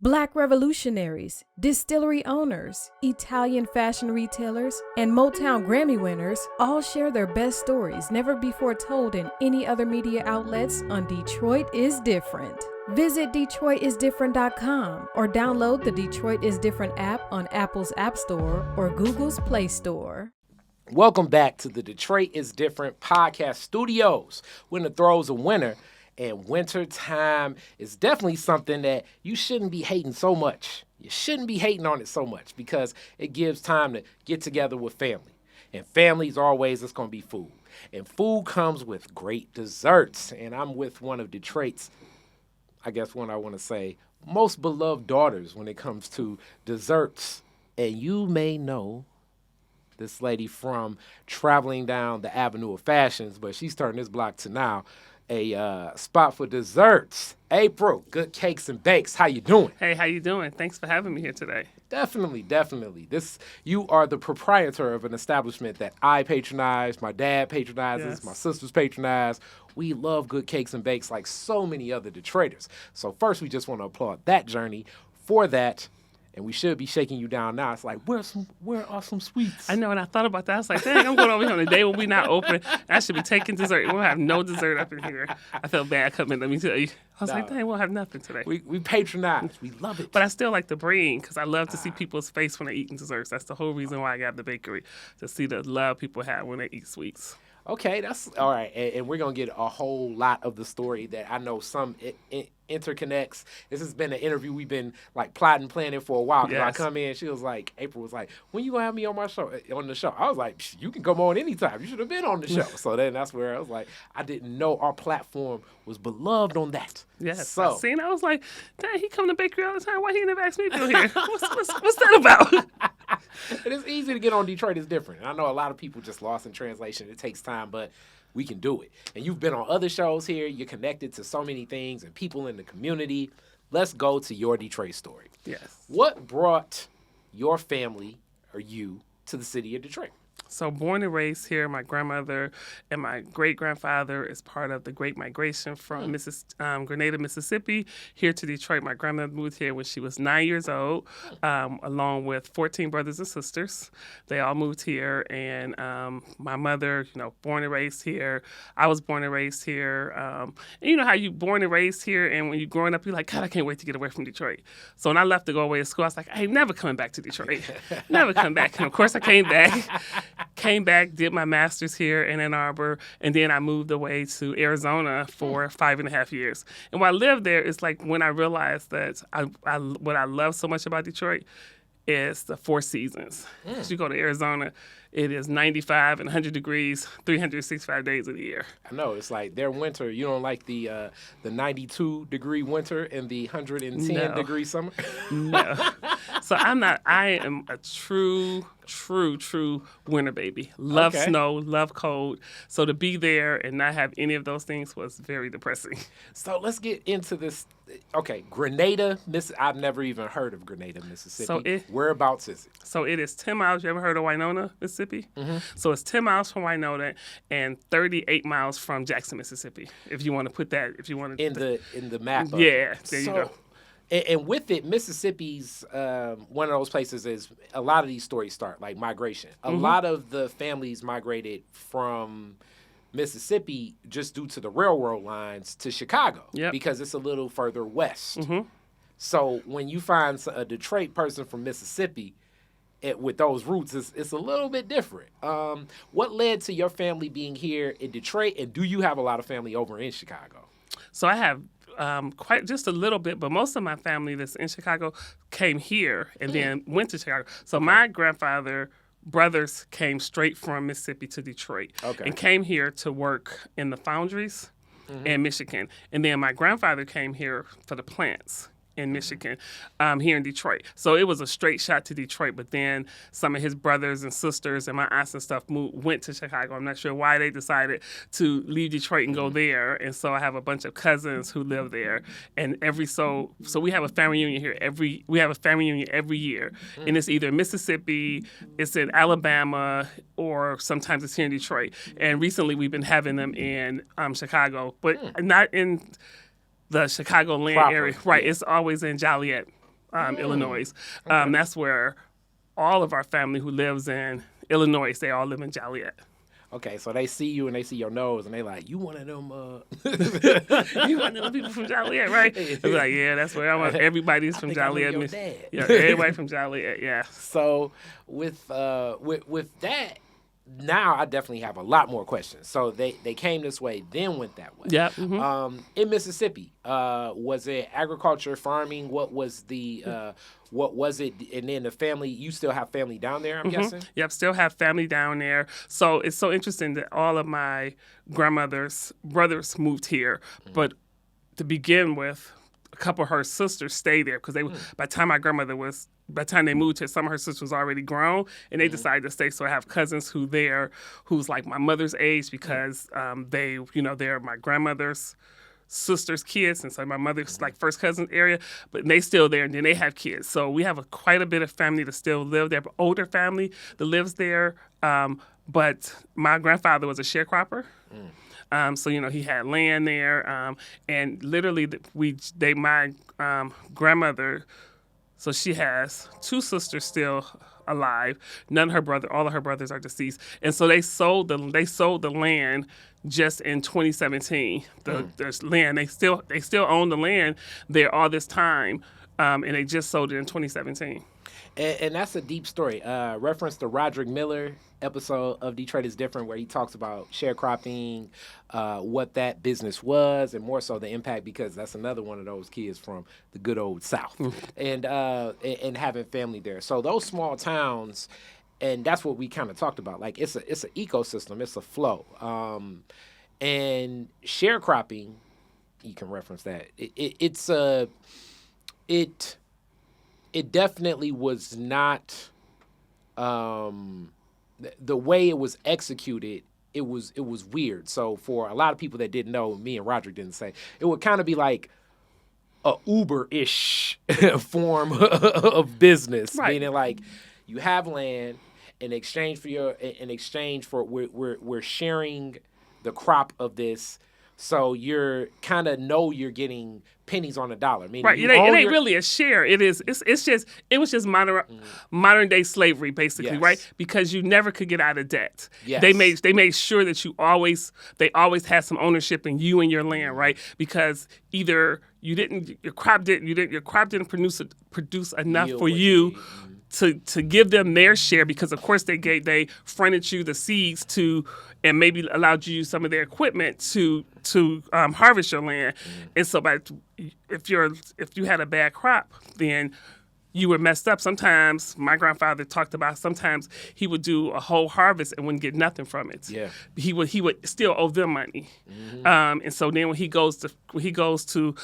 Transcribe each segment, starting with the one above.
Black revolutionaries, distillery owners, Italian fashion retailers, and Motown Grammy winners all share their best stories never before told in any other media outlets on Detroit is Different. Visit DetroitisDifferent.com or download the Detroit is Different app on Apple's App Store or Google's Play Store. Welcome back to the Detroit is Different podcast studios. We're in the throes of winter, and winter time is definitely something that you shouldn't be hating so much. You shouldn't be hating on it so much because it gives time to get together with family. And family's always, it's going to be food. And food comes with great desserts. And I'm with one of Detroit's, I guess what I want to say, most beloved daughters when it comes to desserts. And you may know this lady from traveling down the Avenue of Fashions, but she's turned this block to now a spot for desserts. April, Good Cakes and Bakes. How you doing? Hey, how you doing? Thanks for having me here today. Definitely. You are the proprietor of an establishment that I patronize, my dad patronizes, Yes. my sisters patronize. We love Good Cakes and Bakes like so many other Detroiters. So first, we just want to applaud that journey for that. And we should be shaking you down now. It's like, where are some sweets? I know, and I thought about that. I was like, dang, I'm going over here on a day when we're not open. I should be taking dessert. We'll have no dessert up in here. I felt bad coming, let me tell you. I was like, dang, we'll have nothing today. We patronize. We love it. But I still like to bring, because I love to see people's face when they're eating desserts. That's the whole reason why I got the bakery, to see the love people have when they eat sweets. Okay, that's all right. And we're going to get a whole lot of the story that I know some interconnects. This has been an interview we've been like plotting, planning for a while. Because Yes. I come in, April was like, when you going to have me on the show? I was like, you can come on anytime. You should have been on the show. So then that's where I was like, I didn't know our platform was beloved on that. Yes, So, I was like, dang, he come to bakery all the time. Why he never asked me to be here? What's that about? it is easy to get on Detroit is Different. And I know a lot of people just lost in translation. It takes time, but we can do it. And you've been on other shows here. You're connected to so many things and people in the community. Let's go to your Detroit story. Yes. What brought your family or you to the city of Detroit? So born and raised here, my grandmother and my great-grandfather is part of the Great Migration from Grenada, Mississippi, here to Detroit. My grandmother moved here when she was 9 years old, along with 14 brothers and sisters. They all moved here, and my mother, born and raised here. I was born and raised here. And you know how you born and raised here, and when you're growing up, you're like, God, I can't wait to get away from Detroit. So when I left to go away to school, I was like, I ain't never coming back to Detroit. Never come back. And of course, I came back, did my master's here in Ann Arbor, and then I moved away to Arizona for 5.5 years. And while I lived there, it's like when I realized that what I love so much about Detroit is the four seasons. Because you go to Arizona, it is 95 and 100 degrees, 365 days of the year. I know. It's like their winter. You don't like the 92-degree winter and the 110-degree summer? No. So I am a true winter baby. Love snow, love cold. So to be there and not have any of those things was very depressing. So let's get into this. Okay, Grenada, I've never even heard of Grenada, Mississippi. Whereabouts is it? So it is 10 miles. You ever heard of Winona, Mississippi? Mm-hmm. So it's 10 miles from Winona and 38 miles from Jackson, Mississippi. If you want to put that, in the map. Yeah, there you go. And with it, Mississippi's one of those places is a lot of these stories start, like migration. A lot of the families migrated from Mississippi just due to the railroad lines to Chicago because it's a little further west. Mm-hmm. So when you find a Detroit person from Mississippi with those roots, it's a little bit different. What led to your family being here in Detroit, and do you have a lot of family over in Chicago? So I have quite just a little bit, but most of my family that's in Chicago came here and then went to Chicago. So my brothers came straight from Mississippi to Detroit and came here to work in the foundries in Michigan. And then my grandfather came here for the plants in Michigan, here in Detroit. So it was a straight shot to Detroit, but then some of his brothers and sisters and my aunts and stuff went to Chicago. I'm not sure why they decided to leave Detroit and go there. And so I have a bunch of cousins who live there. And so we have a family reunion here every year. And it's either Mississippi, it's in Alabama, or sometimes it's here in Detroit. And recently we've been having them in Chicago, but not in the Chicagoland area. Right, it's always in Joliet. Illinois. Okay. That's where all of our family who lives in Illinois, they all live in Joliet. Okay, so they see you and they see your nose and they like, you one of them. You want to know people from Joliet, right? I'd be like, yeah, that's where I want. Everybody's from think I know Joliet. your dad. Yeah, everybody from Joliet. Yeah. So with that, now I definitely have a lot more questions. So they came this way, then went that way. Yeah. Mm-hmm. In Mississippi, was it agriculture, farming? What was it? And then the family, you still have family down there, I'm guessing? Yep, still have family down there. So it's so interesting that all of my grandmother's brothers moved here. But to begin with, a couple of her sisters stayed there because by the time they moved here, some of her sisters was already grown, and they decided to stay. So I have cousins who's like my mother's age because they're my grandmother's sister's kids, and so my mother's like first cousin area, but they still there, and then they have kids. So we have quite a bit of family that still live there, but older family that lives there. But my grandfather was a sharecropper. So he had land there, and literally my grandmother. So she has two sisters still alive. All of her brothers are deceased, and so they sold the land just in 2017. There's land they still own the land there all this time, and they just sold it in 2017. And that's a deep story. Reference the Roderick Miller episode of Detroit is Different, where he talks about sharecropping, what that business was, and more so the impact, because that's another one of those kids from the good old South, and having family there. So those small towns, and that's what we kind of talked about. Like it's an ecosystem, it's a flow, and sharecropping. You can reference that. It definitely was not the way it was executed. It was weird. So for a lot of people that didn't know, me and Roderick didn't say, it would kind of be like a Uber-ish form of business, right. Meaning like you have land in exchange for we're sharing the crop of this. So you're kind of you're getting pennies on a dollar. Meaning right. It ain't really a share. It is. It was just modern day slavery, basically, yes. right? Because you never could get out of debt. Yes. They made sure that they always had some ownership in you and your land, right? Because either your crop didn't produce enough for you. To give them their share, because of course they fronted you the seeds and maybe allowed you to use some of their equipment to harvest your land. And so if you had a bad crop, then you were messed up. Sometimes my grandfather talked about sometimes he would do a whole harvest and wouldn't get nothing from it. Yeah. He would still owe them money. And so then when he goes to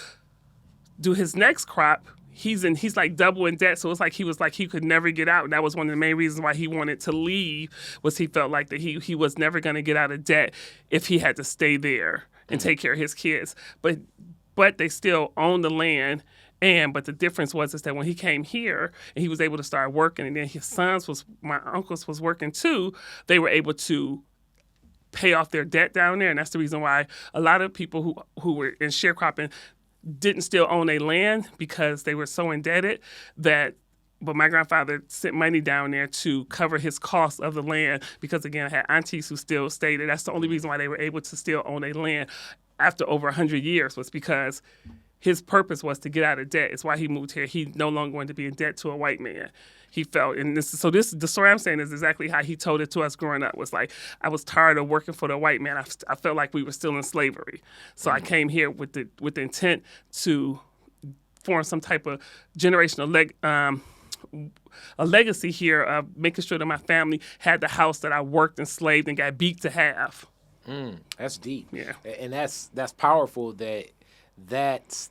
do his next crop, he's like double in debt. So it's like he could never get out. And that was one of the main reasons why he wanted to leave, was he felt like that he was never going to get out of debt if he had to stay there and take care of his kids. But they still own the land. But the difference is that when he came here and he was able to start working, and then my uncles was working too, they were able to pay off their debt down there. And that's the reason why a lot of people who were in sharecropping didn't still own their land, because they were so indebted but my grandfather sent money down there to cover his cost of the land, because again, I had aunties who still stayed there. That's the only reason why they were able to still own their land after over 100 years, was because his purpose was to get out of debt. It's why he moved here. He no longer wanted to be in debt to a white man. He felt, and the story I'm saying is exactly how he told it to us growing up. Was like, I was tired of working for the white man. I felt like we were still in slavery. So I came here with the intent to form some type of generational a legacy here of making sure that my family had the house that I worked and slaved and got beat to have. That's deep. Yeah. And that's powerful that's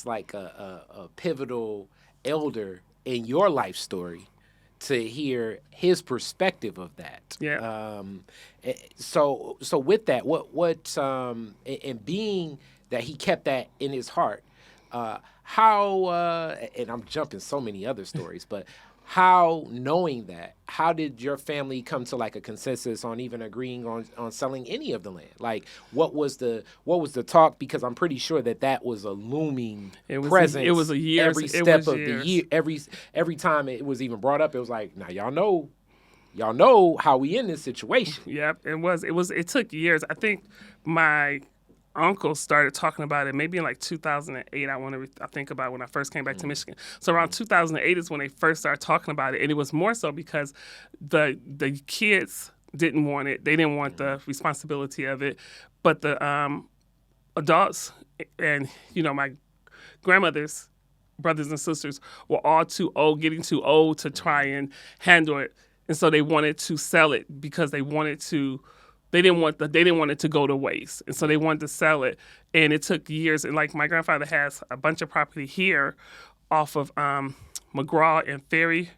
like a pivotal elder in your life story to hear his perspective of that. Yeah. So with that, what and being that he kept that in his heart, how and I'm jumping so many other stories, but how, knowing that, how did your family come to like a consensus on even agreeing on selling any of the land? Like, what was the talk? Because I'm pretty sure that was a looming presence. It was a year. Every step of the year, every time it was even brought up, it was like, now y'all know how we in this situation. Yep, it took years. I think my uncle started talking about it maybe in like 2008. I think about when I first came back to Michigan. So around 2008 is when they first started talking about it, and it was more so because the kids didn't want it. They didn't want the responsibility of it, but the adults and my grandmother's brothers and sisters were all too old, getting too old to try and handle it, and so they wanted to sell it because they didn't want it to go to waste, and so they wanted to sell it. And it took years. And like my grandfather has a bunch of property here, off of McGraw and Ferry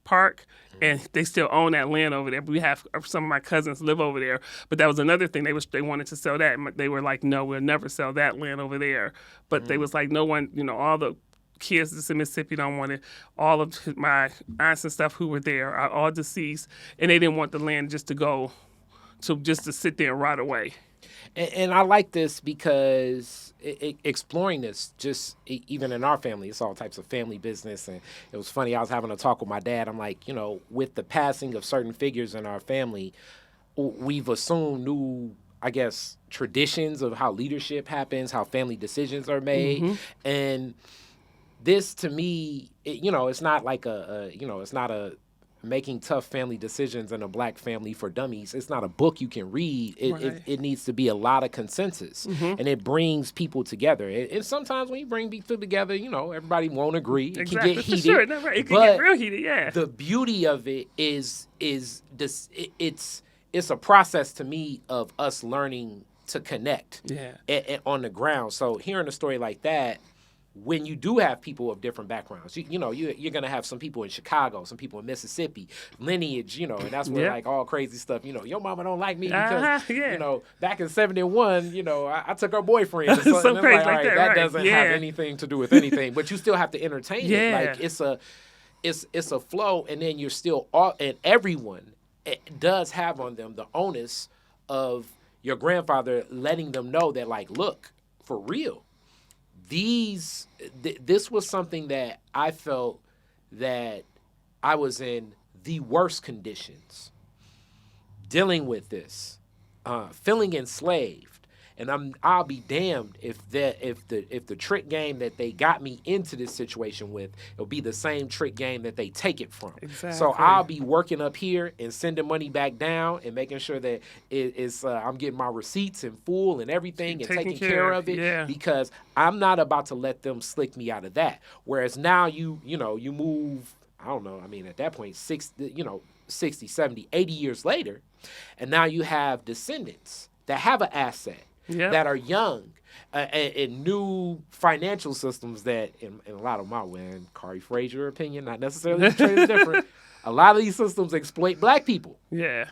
Park, and they still own that land over there. We have some of my cousins live over there, but that was another thing. They wanted to sell that, and they were like, "No, we'll never sell that land over there." But they was like, "No one, all the kids that's in Mississippi don't want it." All of my aunts and stuff who were there are all deceased, and they didn't want the land just to sit there and rot away. And I like this because exploring this, just even in our family, it's all types of family business. And it was funny, I was having a talk with my dad. I'm like, with the passing of certain figures in our family, we've assumed new, I guess, traditions of how leadership happens, how family decisions are made. Mm-hmm. And this, to me, it's not like it's not a making tough family decisions in a black family for dummies. It's not a book you can read. It needs to be a lot of consensus, and it brings people together. And sometimes when you bring people together, everybody won't agree. It can get heated. Sure. No, right. It can get real heated. Yeah. The beauty of it is this. It's a process to me of us learning to connect. Yeah. On the ground. So hearing a story like that, when you do have people of different backgrounds, you're going to have some people in Chicago, some people in Mississippi, lineage, and that's where like all crazy stuff, your mama don't like me because, back in 71, I took her boyfriend. And some crazy like that, that doesn't have anything to do with anything, but you still have to entertain it. Like it's a flow, and then you're still, and everyone does have on them the onus of your grandfather letting them know that, like, look, for real, this was something that I felt that I was in the worst conditions dealing with this, feeling enslaved, and I'll be damned if the trick game that they got me into this situation with, it'll be the same trick game that they take it from. Exactly. So I'll be working up here and sending money back down and making sure that I'm getting my receipts in full and everything and taking care of it, because I'm not about to let them slick me out of that. Whereas now you move, I don't know, I mean, at that point 60, 70, 80 years later, and now you have descendants that have an asset. Yep. That are young and new financial systems that, in a lot of my Kari Frazier opinion, not necessarily the trade is different, a lot of these systems exploit black people. Yeah.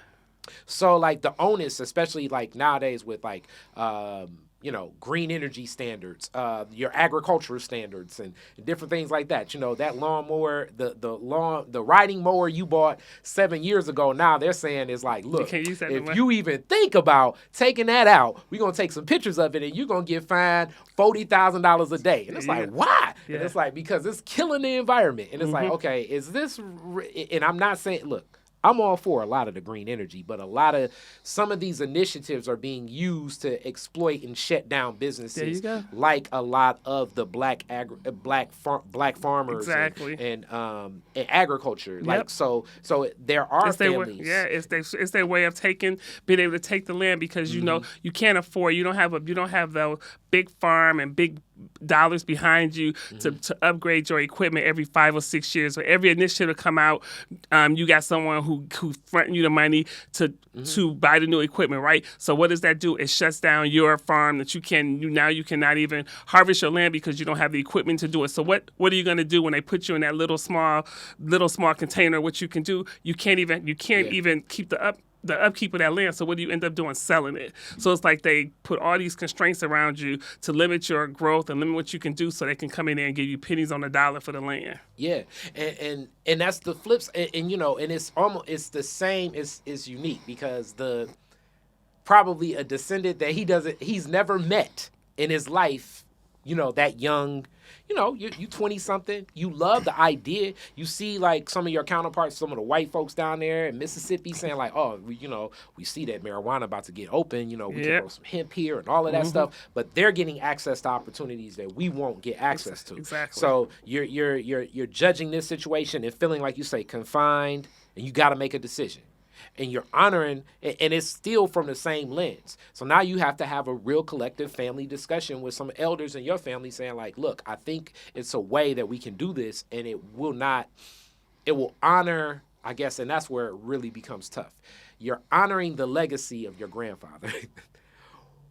So, like, the onus, especially, like, nowadays with, like, green energy standards, your agricultural standards, and different things like that. That lawnmower, the riding mower you bought 7 years ago, now they're saying is like, look, if you even think about taking that out, we're going to take some pictures of it, and you're going to get fined $40,000 a day. And it's like, why? Yeah. And it's like, because it's killing the environment. And it's like, okay, is this, and I'm not saying, look, I'm all for a lot of the green energy, but some of these initiatives are being used to exploit and shut down businesses, like a lot of the black farmers and agriculture. Yep. Like so there are families. It's their way of being able to take the land, because you can't afford. You don't have the big farm and big dollars behind you to upgrade your equipment every 5 or 6 years. So every initiative to come out, you got someone who's fronting you the money to buy the new equipment, right? So what does that do? It shuts down your farm that you cannot even harvest your land because you don't have the equipment to do it. So what are you going to do when they put you in that little small container? What you can do, you can't even keep the the upkeep of that land. So what do you end up doing? Selling it. So it's like they put all these constraints around you to limit your growth and limit what you can do, so they can come in there and give you pennies on the dollar for the land. Yeah, and that's the flips, and you know, and it's the same. It's unique because probably a descendant that he's never met in his life, you know, that young. You know, you 20-something, you love the idea. You see, like, some of your counterparts, some of the white folks down there in Mississippi saying, like, oh, we see that marijuana about to get open. You know, we can grow some hemp here and all of that stuff. But they're getting access to opportunities that we won't get access to. Exactly. So you're judging this situation and feeling, like you say, confined, and you got to make a decision. And you're honoring, and it's still from the same lens. So now you have to have a real collective family discussion with some elders in your family saying, like, look, I think it's a way that we can do this, and it will honor, I guess, and that's where it really becomes tough. You're honoring the legacy of your grandfather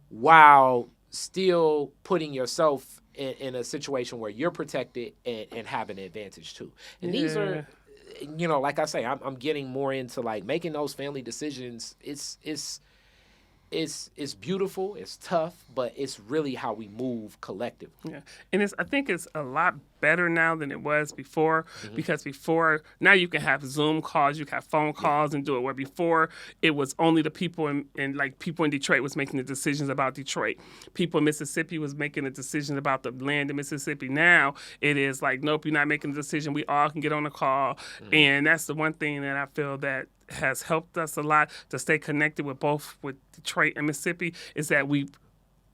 while still putting yourself in a situation where you're protected and have an advantage too. And these are... You know, like I say, I'm getting more into like making those family decisions. It's beautiful, it's tough, but it's really how we move collectively. Yeah, and I think it's a lot better now than it was before, because before, now you can have Zoom calls, you can have phone calls and do it, where before it was only the people in people in Detroit was making the decisions about Detroit. People in Mississippi was making the decisions about the land in Mississippi. Now it is like, nope, you're not making the decision. We all can get on a call. And that's the one thing that I feel that has helped us a lot to stay connected with Detroit and Mississippi, is that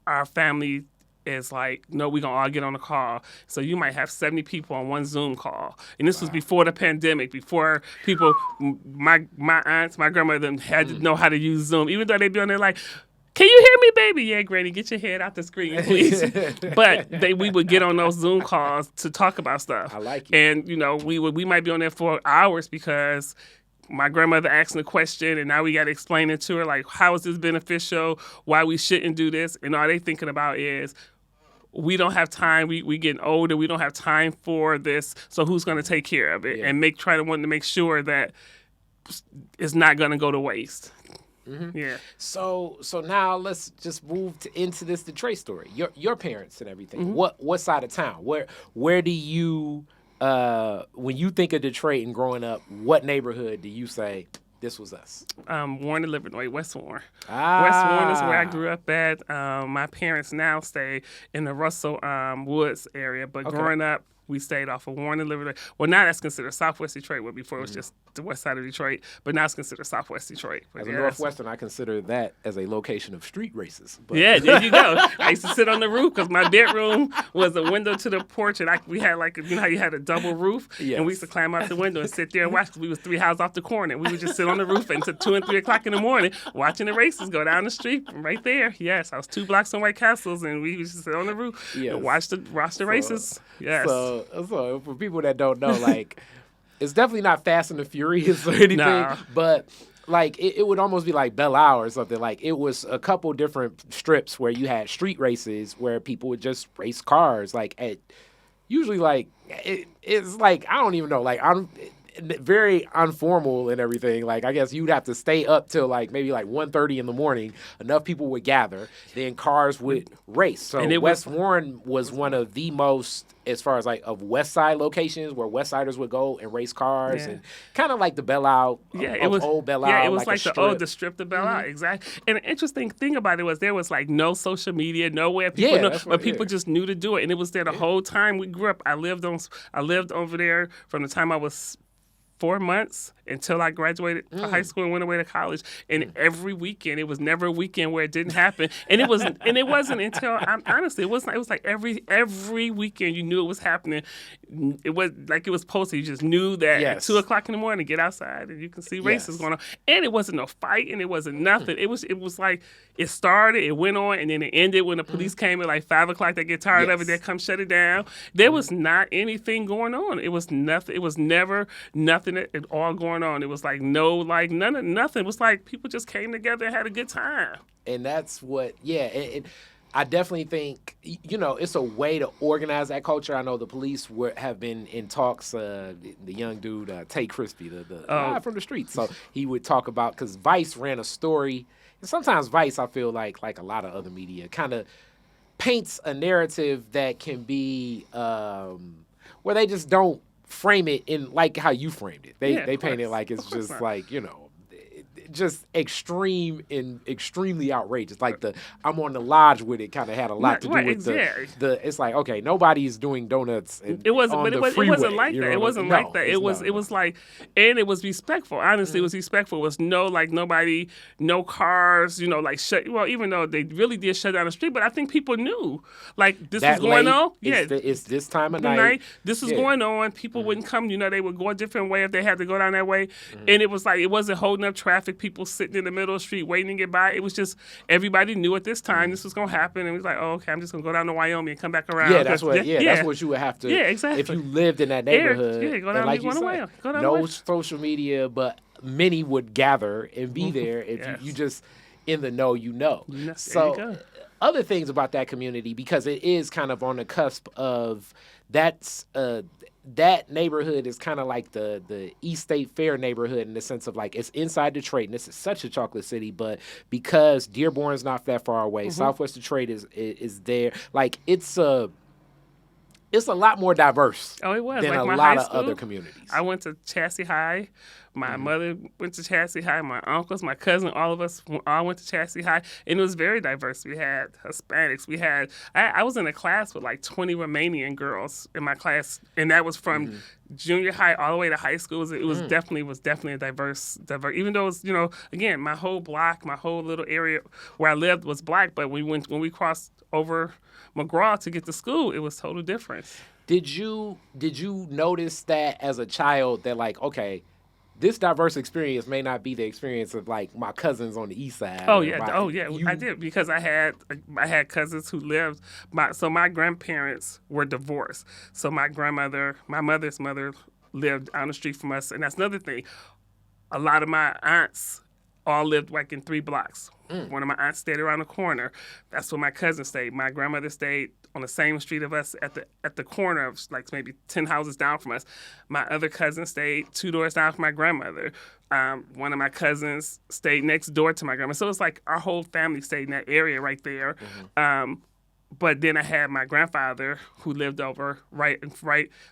our family is like, no, we're going to all get on a call. So you might have 70 people on one Zoom call. And this was before the pandemic, before people, my aunts, my grandmother had to know how to use Zoom, even though they'd be on there like, can you hear me, baby? Yeah, Granny, get your head out the screen, please. But we would get on those Zoom calls to talk about stuff. I like it. And, you know, we might be on there for hours because my grandmother asking a question, and now we got to explain it to her, like, how is this beneficial, why we shouldn't do this, and all they thinking about is, we don't have time, we getting older, we don't have time for this, so who's going to take care of it? And want to make sure that it's not going to go to waste. Yeah. So now let's just move into this Detroit story. Your parents and everything. What side of town? Where do you... when you think of Detroit and growing up, what neighborhood do you say, this was us? Warren and Livernois, West Warren. West Warren is where I grew up at. My parents now stay in the Russell Woods area, but growing up, we stayed off of Warren and Livernois. Well, now that's considered Southwest Detroit, where before it was just the west side of Detroit, but now it's considered Southwest Detroit. But as a Northwestern, I consider that as a location of street races. But. Yeah, there you go. I used to sit on the roof because my bedroom was a window to the porch, and we had like, you know how you had a double roof? Yes. And we used to climb out the window and sit there and watch, because we was 3 houses off the corner. We would just sit on the roof until 2 and 3 o'clock in the morning watching the races go down the street right there. Yes, I was 2 blocks from White Castles, and we would just sit on the roof and watch the races. Yes. So for people that don't know, like, it's definitely not Fast and the Furious or anything, but like it would almost be like Belle Isle or something. Like, it was a couple different strips where you had street races where people would just race cars. Like, usually, like, it's like, I don't even know, like, I'm very informal and everything. Like, I guess you'd have to stay up till like maybe like 1:30 in the morning. Enough people would gather, then cars would race. So West Warren was one of the most, as far as like of West Side locations, where West Siders would go and race cars, and kind of like the Belle Isle, old Belle Isle. Yeah, it was like the strip. strip of Belle Isle, exactly. And an interesting thing about it was there was like no social media, nowhere people know, but people just knew to do it, and it was there the whole time we grew up. I lived over there from the time I was 4 months until I graduated high school and went away to college. And every weekend, it was never a weekend where it didn't happen. And it wasn't until, honestly, it was like every weekend you knew it was happening. It was like it was posted. You just knew that at 2 o'clock in the morning, get outside and you can see races going on. And it wasn't no fighting. It wasn't nothing. It was like it started, it went on, and then it ended when the police came at like 5 o'clock. They get tired of it. They come shut it down. There was not anything going on. It was nothing. It was never nothing at all going on. It was like nothing. It was like people just came together and had a good time. And that's what, I definitely think, it's a way to organize that culture. I know the police have been in talks. The young dude, Tay Crispy, the guy from the streets. So he would talk about, because Vice ran a story. And sometimes Vice, I feel like a lot of other media, kind of paints a narrative that can be where they just don't frame it in like how you framed it. They paint it like it's just like, just extreme and extremely outrageous. Like the I'm on the lodge with it kind of had a lot to do with the it's like, okay, nobody's doing donuts it wasn't like that. It wasn't like that. It was like, and it was respectful. Honestly, it was respectful. It was nobody, no cars, even though they really did shut down the street, but I think people knew like this was going on. It's this time of night. This is going on. People wouldn't come, they would go a different way if they had to go down that way. And it was like, it wasn't holding up traffic. People sitting in the middle of the street waiting to get by. It was just everybody knew at this time this was going to happen, and it was like, oh, okay, I'm just going to go down to Wyoming and come back around. That's what you would have to. Yeah, exactly. If you lived in that neighborhood, go down, like you said, no social media, but many would gather and be there. If you just in the know, So other things about that community, because it is kind of on the cusp of that neighborhood is kind of like the East State Fair neighborhood in the sense of like it's inside Detroit, and this is such a chocolate city, but because Dearborn's not that far away, Southwest Detroit is there. Like it's a lot more diverse. Oh, it was than like a lot of other communities. I went to Chassey High. My mother went to Chassey High. My uncles, my cousin, all of us all went to Chassey High, and it was very diverse. We had Hispanics. We had I was in a class with like 20 Romanian girls in my class, and that was from junior high all the way to high school. It was definitely a diverse. Even though it was, again, my whole block, my whole little area where I lived was black, but when we crossed over McGraw to get to school, it was total difference. Did you notice that as a child that like, okay, this diverse experience may not be the experience of like my cousins on the east side? I did, because I had cousins who lived. My grandparents were divorced, so my mother's mother lived down the street from us, and that's another thing. A lot of my aunts all lived like in 3 blocks. One of my aunts stayed around the corner. That's where my cousin stayed. My grandmother stayed on the same street of us at the corner of like maybe 10 houses down from us. My other cousin stayed 2 doors down from my grandmother. One of my cousins stayed next door to my grandma. So it's like our whole family stayed in that area right there. But then I had my grandfather who lived over right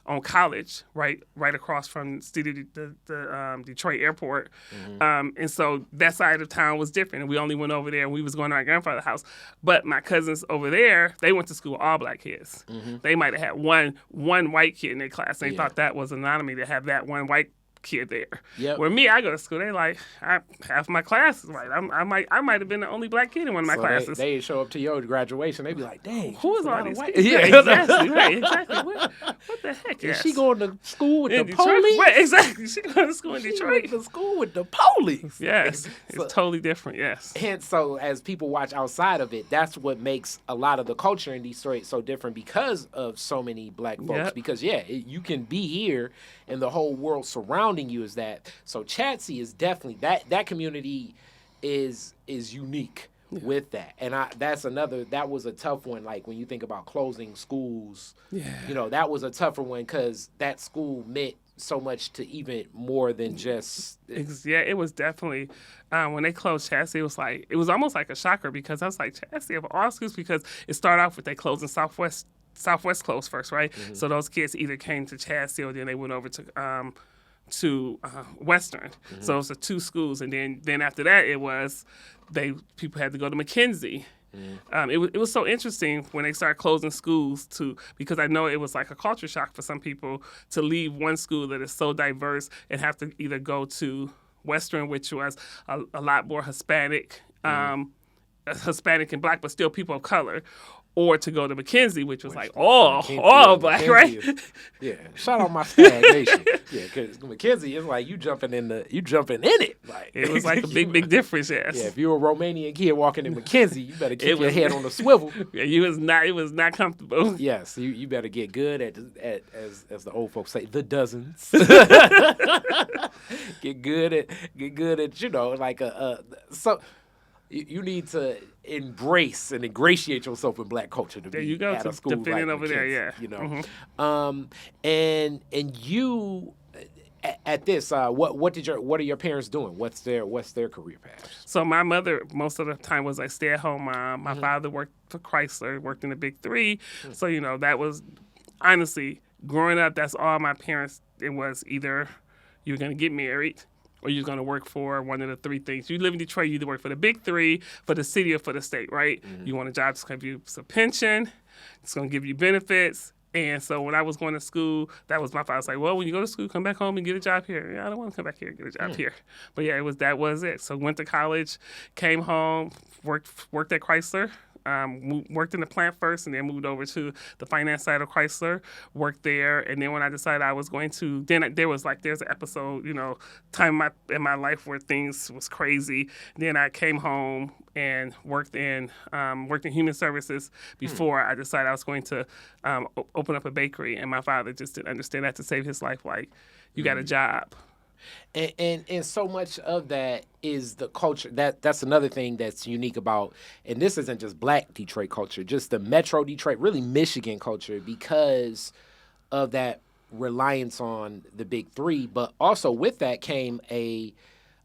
on College, right across from the Detroit airport. And so that side of town was different. And we only went over there and we was going to my grandfather's house. But my cousins over there, they went to school with all black kids. They might have had one white kid in their class. They thought that was an anomaly to have that one white kid there. Where me, I go to school, they like half my class is white. I might have been the only black kid in one of my classes. They show up to your graduation, they be like, dang, who is all these white? Yeah, exactly. Right, exactly. What the heck? Is she going to school with the Detroit? police? Right, exactly. She going to school in Detroit. She went to school with the police. Yes, it's totally different. Yes. And so, as people watch outside of it, that's what makes a lot of the culture in Detroit so different because of so many black folks. Because you can be here, and the whole world surrounding you is that. So Chatsey is definitely that community is unique with that, and that was a tough one. Like when you think about closing schools, that was a tougher one because that school meant so much to even more than just. It was definitely when they closed Chatsey, it was almost like a shocker because I was like, Chatsey of all schools, because it started off with they closing Southwest closed first, right? So those kids either came to Chatsey or then they went over to Western. So it was the 2 schools, and then after that it was people had to go to McKenzie. It was so interesting when they started closing schools because I know it was like a culture shock for some people to leave one school that is so diverse and have to either go to Western, which was a lot more Hispanic, Hispanic and black, but still people of color, or to go to McKenzie, which was like all black, right? Shout out my Stag Nation. Because McKenzie is like you jumping in it. Like it was like a big difference. Yes. If you're a Romanian kid walking in McKenzie, you better keep your head on the swivel. It was not comfortable. Yes, you better get good at as the old folks say, the dozens. get good at so. You need to. embrace and ingratiate yourself in Black culture to There be you go, at to a school fit like in over there, McKinsey, yeah. you know. And you at this, what are your parents doing? What's their career paths? So my mother, most of the time, was a stay-at-home mom. My father worked for Chrysler, worked in the Big Three. So, that was, honestly, growing up, that's all my parents, it was either you're going to get married or you're going to work for one of the three things. You live in Detroit, you either work for the Big Three, for the city, or for the state, right? You want a job that's going to give you some pension, it's going to give you benefits. And so when I was going to school, that was my father's like, well, when you go to school, come back home and get a job here. Yeah, I don't want to come back here and get a job here. But yeah, that was it. So went to college, came home, worked at Chrysler. Worked in the plant first and then moved over to the finance side of Chrysler, worked there. And then when I decided I was going to, there's an episode, time in my life where things was crazy. Then I came home and worked in human services before I decided I was going to open up a bakery. And my father just didn't understand that to save his life. Like, you got a job. And so much of that is the culture. That's another thing that's unique about, and this isn't just Black Detroit culture, just the Metro Detroit, really Michigan culture, because of that reliance on the Big Three. But also with that came a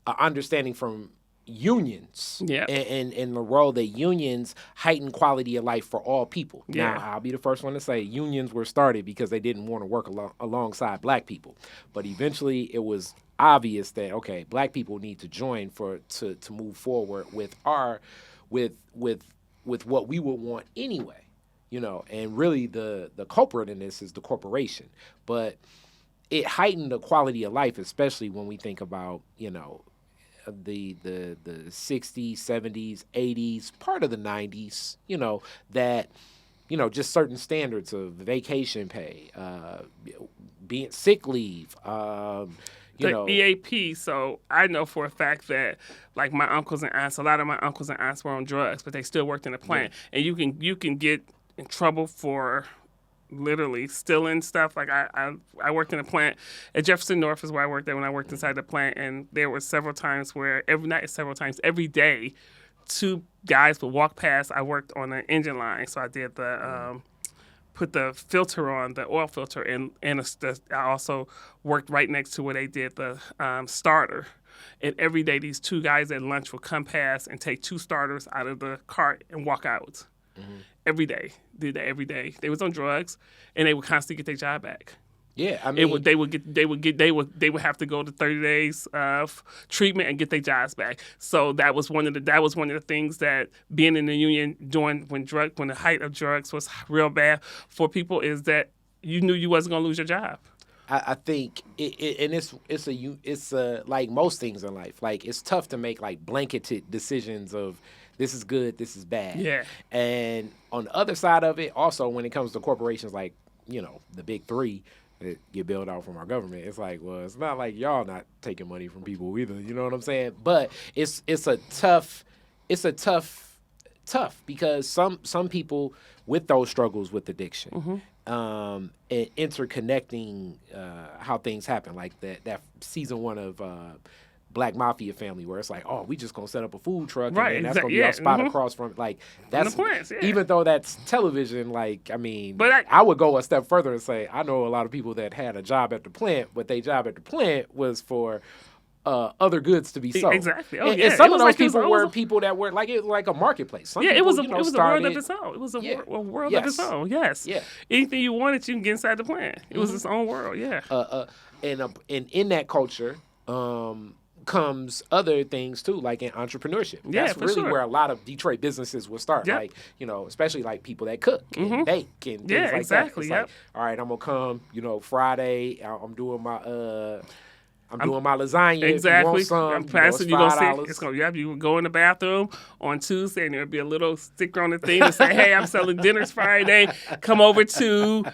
understanding from unions, and the role that unions heighten quality of life for all people. Yeah. Now, I'll be the first one to say unions were started because they didn't want to work alongside Black people, but eventually it was obvious that Black people need to join to move forward with what we would want anyway, And really, the culprit in this is the corporation, but it heightened the quality of life, especially when we think about the 60s, 70s, 80s, part of the 90s, that, just certain standards of vacation pay, being sick leave, EAP. So I know for a fact that, like, my uncles and aunts, a lot of my uncles and aunts were on drugs, but they still worked in the plant. Yeah. And you can get in trouble for literally stealing stuff. Like, I worked in a plant at Jefferson North is where I worked at when I worked inside the plant, and there were several times where every day, two guys would walk past. I worked on an engine line, so I did put the filter on, the oil filter, and I also worked right next to where they did the starter. And every day, these two guys at lunch would come past and take two starters out of the cart and walk out. Every day, did that every day. They was on drugs, and they would constantly get their job back. Yeah, I mean, they would have to go to 30 days of treatment and get their jobs back. So that was one of the things that being in the union during when the height of drugs was real bad for people, is that you knew you wasn't gonna lose your job. I think it's like most things in life. Like, it's tough to make like blanketed decisions of this is good, this is bad. Yeah. And on the other side of it, also when it comes to corporations like the Big Three that get bailed out from our government, it's like, well, it's not like y'all not taking money from people either. You know what I'm saying? But it's a tough because some people with those struggles with addiction. And interconnecting how things happen, like that season 1 of Black Mafia Family, where it's like, oh, we just gonna set up a food truck, right, and then that's gonna be our spot across from, like, that's plants, even though that's television. Like, I mean, but I would go a step further and say I know a lot of people that had a job at the plant, but their job at the plant was for other goods to be sold. Exactly. Oh, and some of those people were people that were like, it was like a marketplace. Some people, it was a world of its own. It was a world of its own. Yes. Yeah. Anything you wanted, you can get inside the plant. It was its own world. Yeah. And in that culture, comes other things too, like in entrepreneurship. Yeah, that's really where a lot of Detroit businesses will start. Yep. Like, especially like people that cook and bake and things like exactly. that. It's like, all right, I'm gonna come, Friday, I'm doing my doing my lasagna. Exactly. If you want some, I'm passing. You gonna see? $5. You would go in the bathroom on Tuesday, and there'd be a little sticker on the thing to say, "Hey, I'm selling dinners Friday. Come over to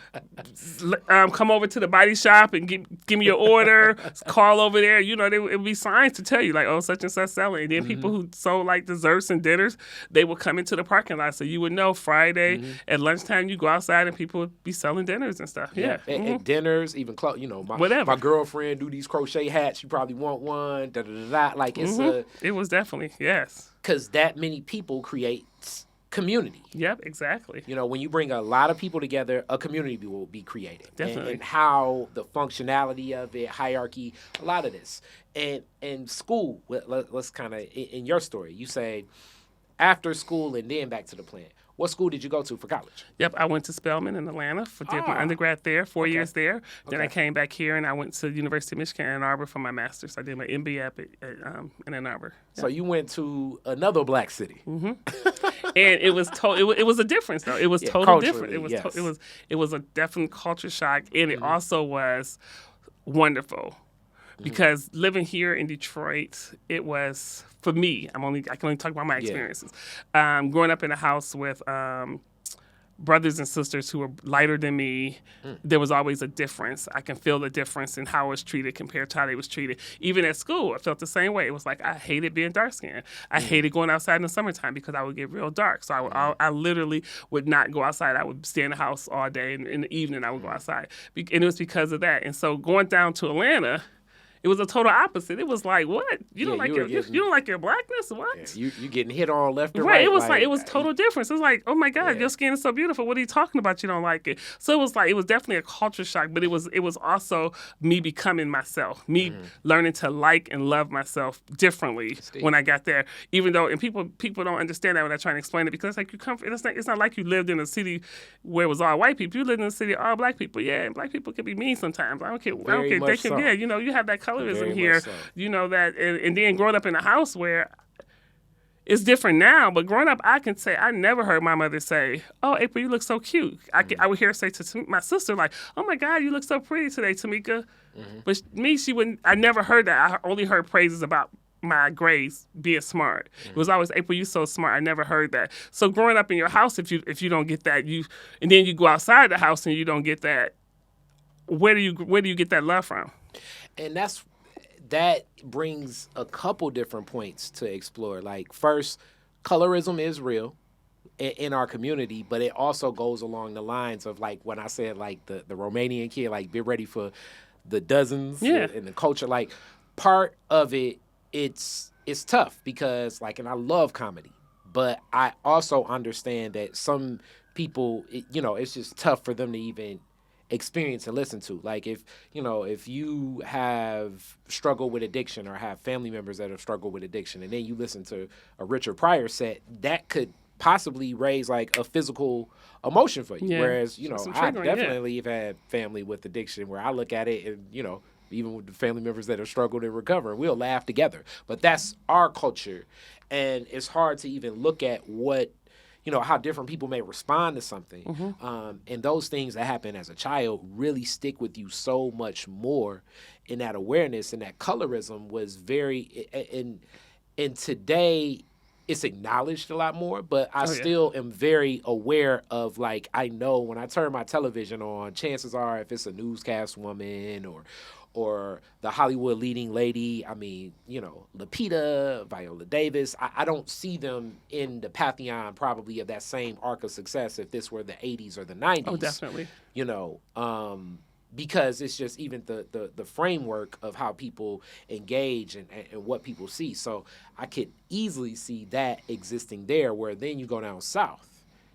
the body shop and give me your order. Call over there." It would be signs to tell you, like, "Oh, such and such selling." And then people who sold like desserts and dinners, they would come into the parking lot, so you would know Friday at lunchtime. You go outside, and people would be selling dinners and stuff. Yeah. And dinners, even clothes. Whatever. My girlfriend do these crochet DJ hats, you probably want one. Da da da da. Like it's It was definitely, yes. because that many people creates community. Yep, exactly. You know, when you bring a lot of people together, a community will be created. Definitely. And how the functionality of it, hierarchy, a lot of this. And school, let's kind of, in your story, you say after school and then back to the plant. What school did you go to for college? Yep, I went to Spelman in Atlanta, did my undergrad there, 4 years there. Then I came back here and I went to the University of Michigan, Ann Arbor for my master's. I did my MBA in Ann Arbor. So you went to another black city. And it was it was a difference though. It was totally different. It was a definite culture shock, and it also was wonderful because living here in Detroit, it was for me. I can only talk about my experiences. Growing up in a house with brothers and sisters who were lighter than me, there was always a difference. I can feel the difference in how I was treated compared to how they was treated. Even at school, I felt the same way. It was like I hated being dark-skinned. I hated going outside in the summertime because I would get real dark. So I literally would not go outside. I would stay in the house all day, and in the evening I would go outside. And it was because of that. And so going down to Atlanta, it was a total opposite. It was like, what? You don't like your blackness? What? Yeah, you getting hit on left and right. right. It was like it was total difference. It was like, oh my God, your skin is so beautiful. What are you talking about? You don't like it. So it was definitely a culture shock, but it was also me becoming myself, me learning to like and love myself differently when I got there. Even though, and people don't understand that when I try to explain it, because it's like it's not like you lived in a city where it was all white people. You lived in a city of all black people. Yeah, and black people can be mean sometimes. I don't care. They can. So. Yeah, you have that colorism Very here. so. You know that, and then growing up in a house where it's different now, but growing up, I can say I never heard my mother say, "Oh, April, you look so cute." I would hear her say to my sister, like, "Oh my God, you look so pretty today, Tamika." But me, she wouldn't. I never heard that. I only heard praises about my grades being smart. It was always, "April, you so smart." I never heard that. So growing up in your house, if you don't get that, and then you go outside the house and you don't get that, where do you get that love from? And that brings a couple different points to explore. Like, first, colorism is real in our community, but it also goes along the lines of, like, when I said, like, the Romanian kid, like, be ready for the dozens and the culture. Like, part of it, it's tough because, like, and I love comedy, but I also understand that some people, it's just tough for them to even experience and listen to. Like, if you have struggled with addiction or have family members that have struggled with addiction, and then you listen to a Richard Pryor set, that could possibly raise like a physical emotion for you. Yeah. Whereas, I definitely have had family with addiction where I look at it and, even with the family members that have struggled and recovered, we'll laugh together. But that's our culture. And it's hard to even look at how different people may respond to something. And those things that happen as a child really stick with you so much more in that awareness. And that colorism was very, and today it's acknowledged a lot more, but I still am very aware of, like, I know when I turn my television on, chances are if it's a newscast woman or the Hollywood leading lady, I mean, Lupita, Viola Davis, I don't see them in the pantheon probably of that same arc of success if this were the 80s or the 90s. Oh, definitely. Because it's just even the framework of how people engage and what people see. So I could easily see that existing there, where then you go down south,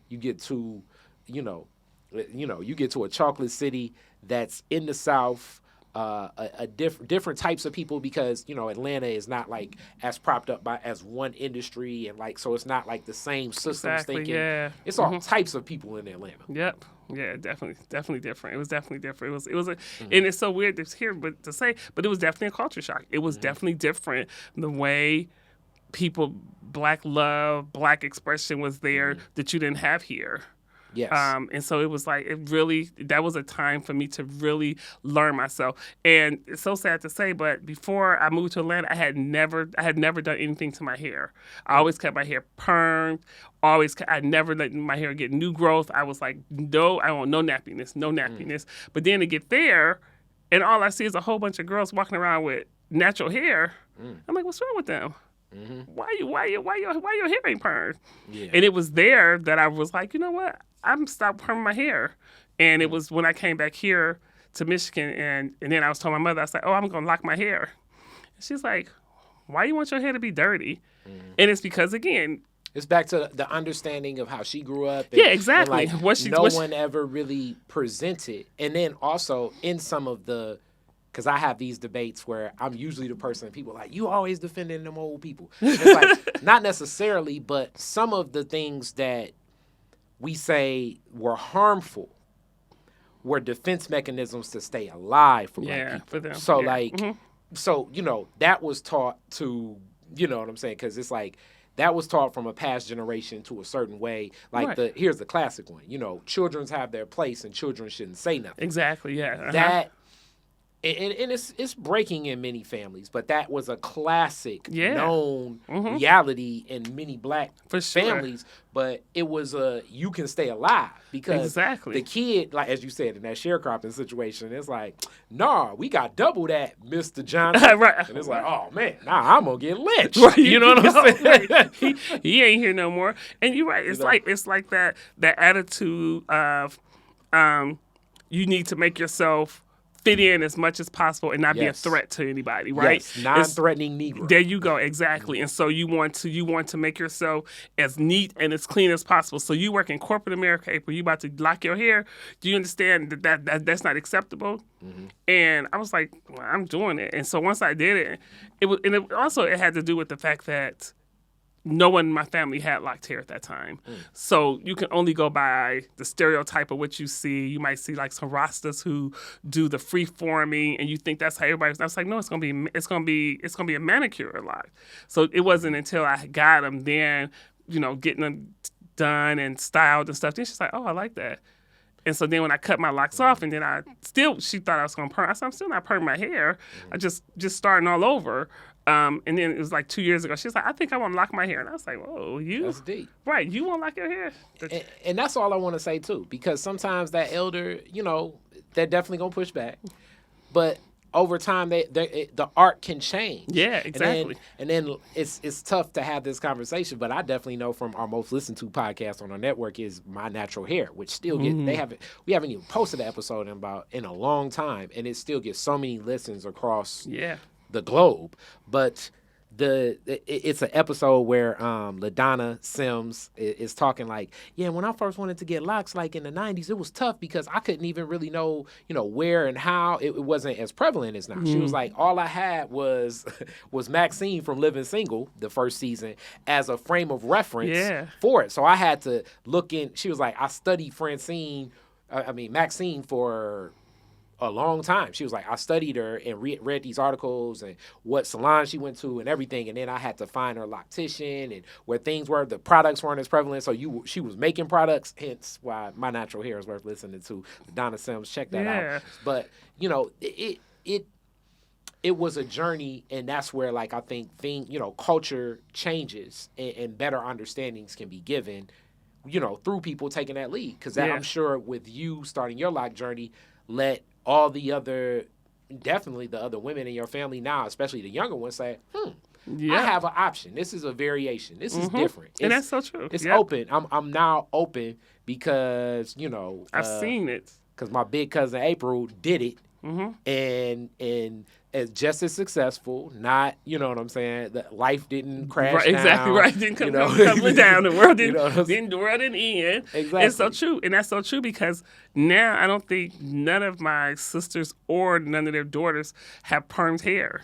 you get to, you get to a chocolate city that's in the south, different types of people, because Atlanta is not like as propped up by as one industry, and like, so it's not like the same systems thinking. Yeah. It's all types of people in Atlanta. Yep. Yeah, definitely different. It was definitely different. It was and it's so weird to hear, but it was definitely a culture shock. It was definitely different. The way people, Black love, Black expression was there that you didn't have here. Yes. And so it was like, that was a time for me to really learn myself. And it's so sad to say, but before I moved to Atlanta, I had never done anything to my hair. I always kept my hair permed. I never let my hair get new growth. I was like, no, I want no nappiness. But then to get there, and all I see is a whole bunch of girls walking around with natural hair. I'm like, what's wrong with them? Why your hair ain't permed? Yeah. And it was there that I was like, you know what? I'm stopped perming my hair. And it was when I came back here to Michigan, and then I was telling my mother, I was like, oh, I'm going to lock my hair. And she's like, why you want your hair to be dirty? And it's because, again, it's back to the understanding of how she grew up. And, yeah, exactly. And like no one ever really presented. And then also in some of the, because I have these debates where I'm usually the person people are like, you always defending them old people. It's like, not necessarily, but some of the things that we say were harmful were defense mechanisms to stay alive for black people. For them. So so, that was taught to, you know what I'm saying? Because it's like, that was taught from a past generation to a certain way. Like here's the classic one. Children have their place and children shouldn't say nothing. Exactly. Yeah. That and it's breaking in many families, but that was a classic known reality in many black families. But it was you can stay alive because the kid, like as you said in that sharecropping situation, it's like, nah, we got double that, Mr. Johnson. Right. And it's like, oh man, nah, I'm gonna get lynched. You know what I'm saying? He ain't here no more. And you're right. It's like that attitude of you need to make yourself fit in as much as possible and not be a threat to anybody, right? Yes, non-threatening Negro. There you go, exactly. And so you want to make yourself as neat and as clean as possible. So you work in corporate America, April, you about to lock your hair. Do you understand that that's not acceptable? Mm-hmm. And I was like, well, I'm doing it. And so once I did it had to do with the fact that no one in my family had locked hair at that time. So you can only go by the stereotype of what you see. You might see like some Rastas who do the free forming and you think that's how everybody's. I was like, no, it's gonna be a manicure lock. So it wasn't until I got them then, getting them done and styled and stuff. Then she's like, oh, I like that. And so then when I cut my locks off and then she thought I was going to perm. I said, I'm still not perming my hair. I just starting all over. And then it was like 2 years ago. She's like, I think I want to lock my hair. And I was like, whoa, you? That's deep. Right, you want to lock your hair? And that's all I want to say, too. Because sometimes that elder, they're definitely going to push back. But over time, the art can change. Yeah, exactly. And then it's tough to have this conversation, but I definitely know from our most listened to podcast on our network is My Natural Hair, which still we haven't even posted an episode in a long time, and it still gets so many listens across the globe. But it's an episode where LaDonna Sims is talking like, yeah, when I first wanted to get locks like in the 90s, it was tough because I couldn't even really know, where and how. It wasn't as prevalent as now. She was like, all I had was Maxine from Living Single, the first season, as a frame of reference for it. So I had to look in. She was like, I studied Maxine for a long time. She was like, I studied her and read these articles and what salon she went to and everything, and then I had to find her loctician and where things were. The products weren't as prevalent, so she was making products. Hence why My Natural Hair is worth listening to. Donna Sims, check that out. But it was a journey, and that's where like I think culture changes and better understandings can be given, through people taking that lead. Because I'm sure with you starting your lock journey, let all the other women in your family now, especially the younger ones, say, I have an option. This is a variation. This is different. And that's so true. It's open. I'm now open because, I've seen it. Because my big cousin April did it. And as just as successful, not, you know what I'm saying, that life didn't crash down. Exactly right. Didn't come down. The world didn't end. Exactly. It's so true. And that's so true because now I don't think none of my sisters or none of their daughters have permed hair.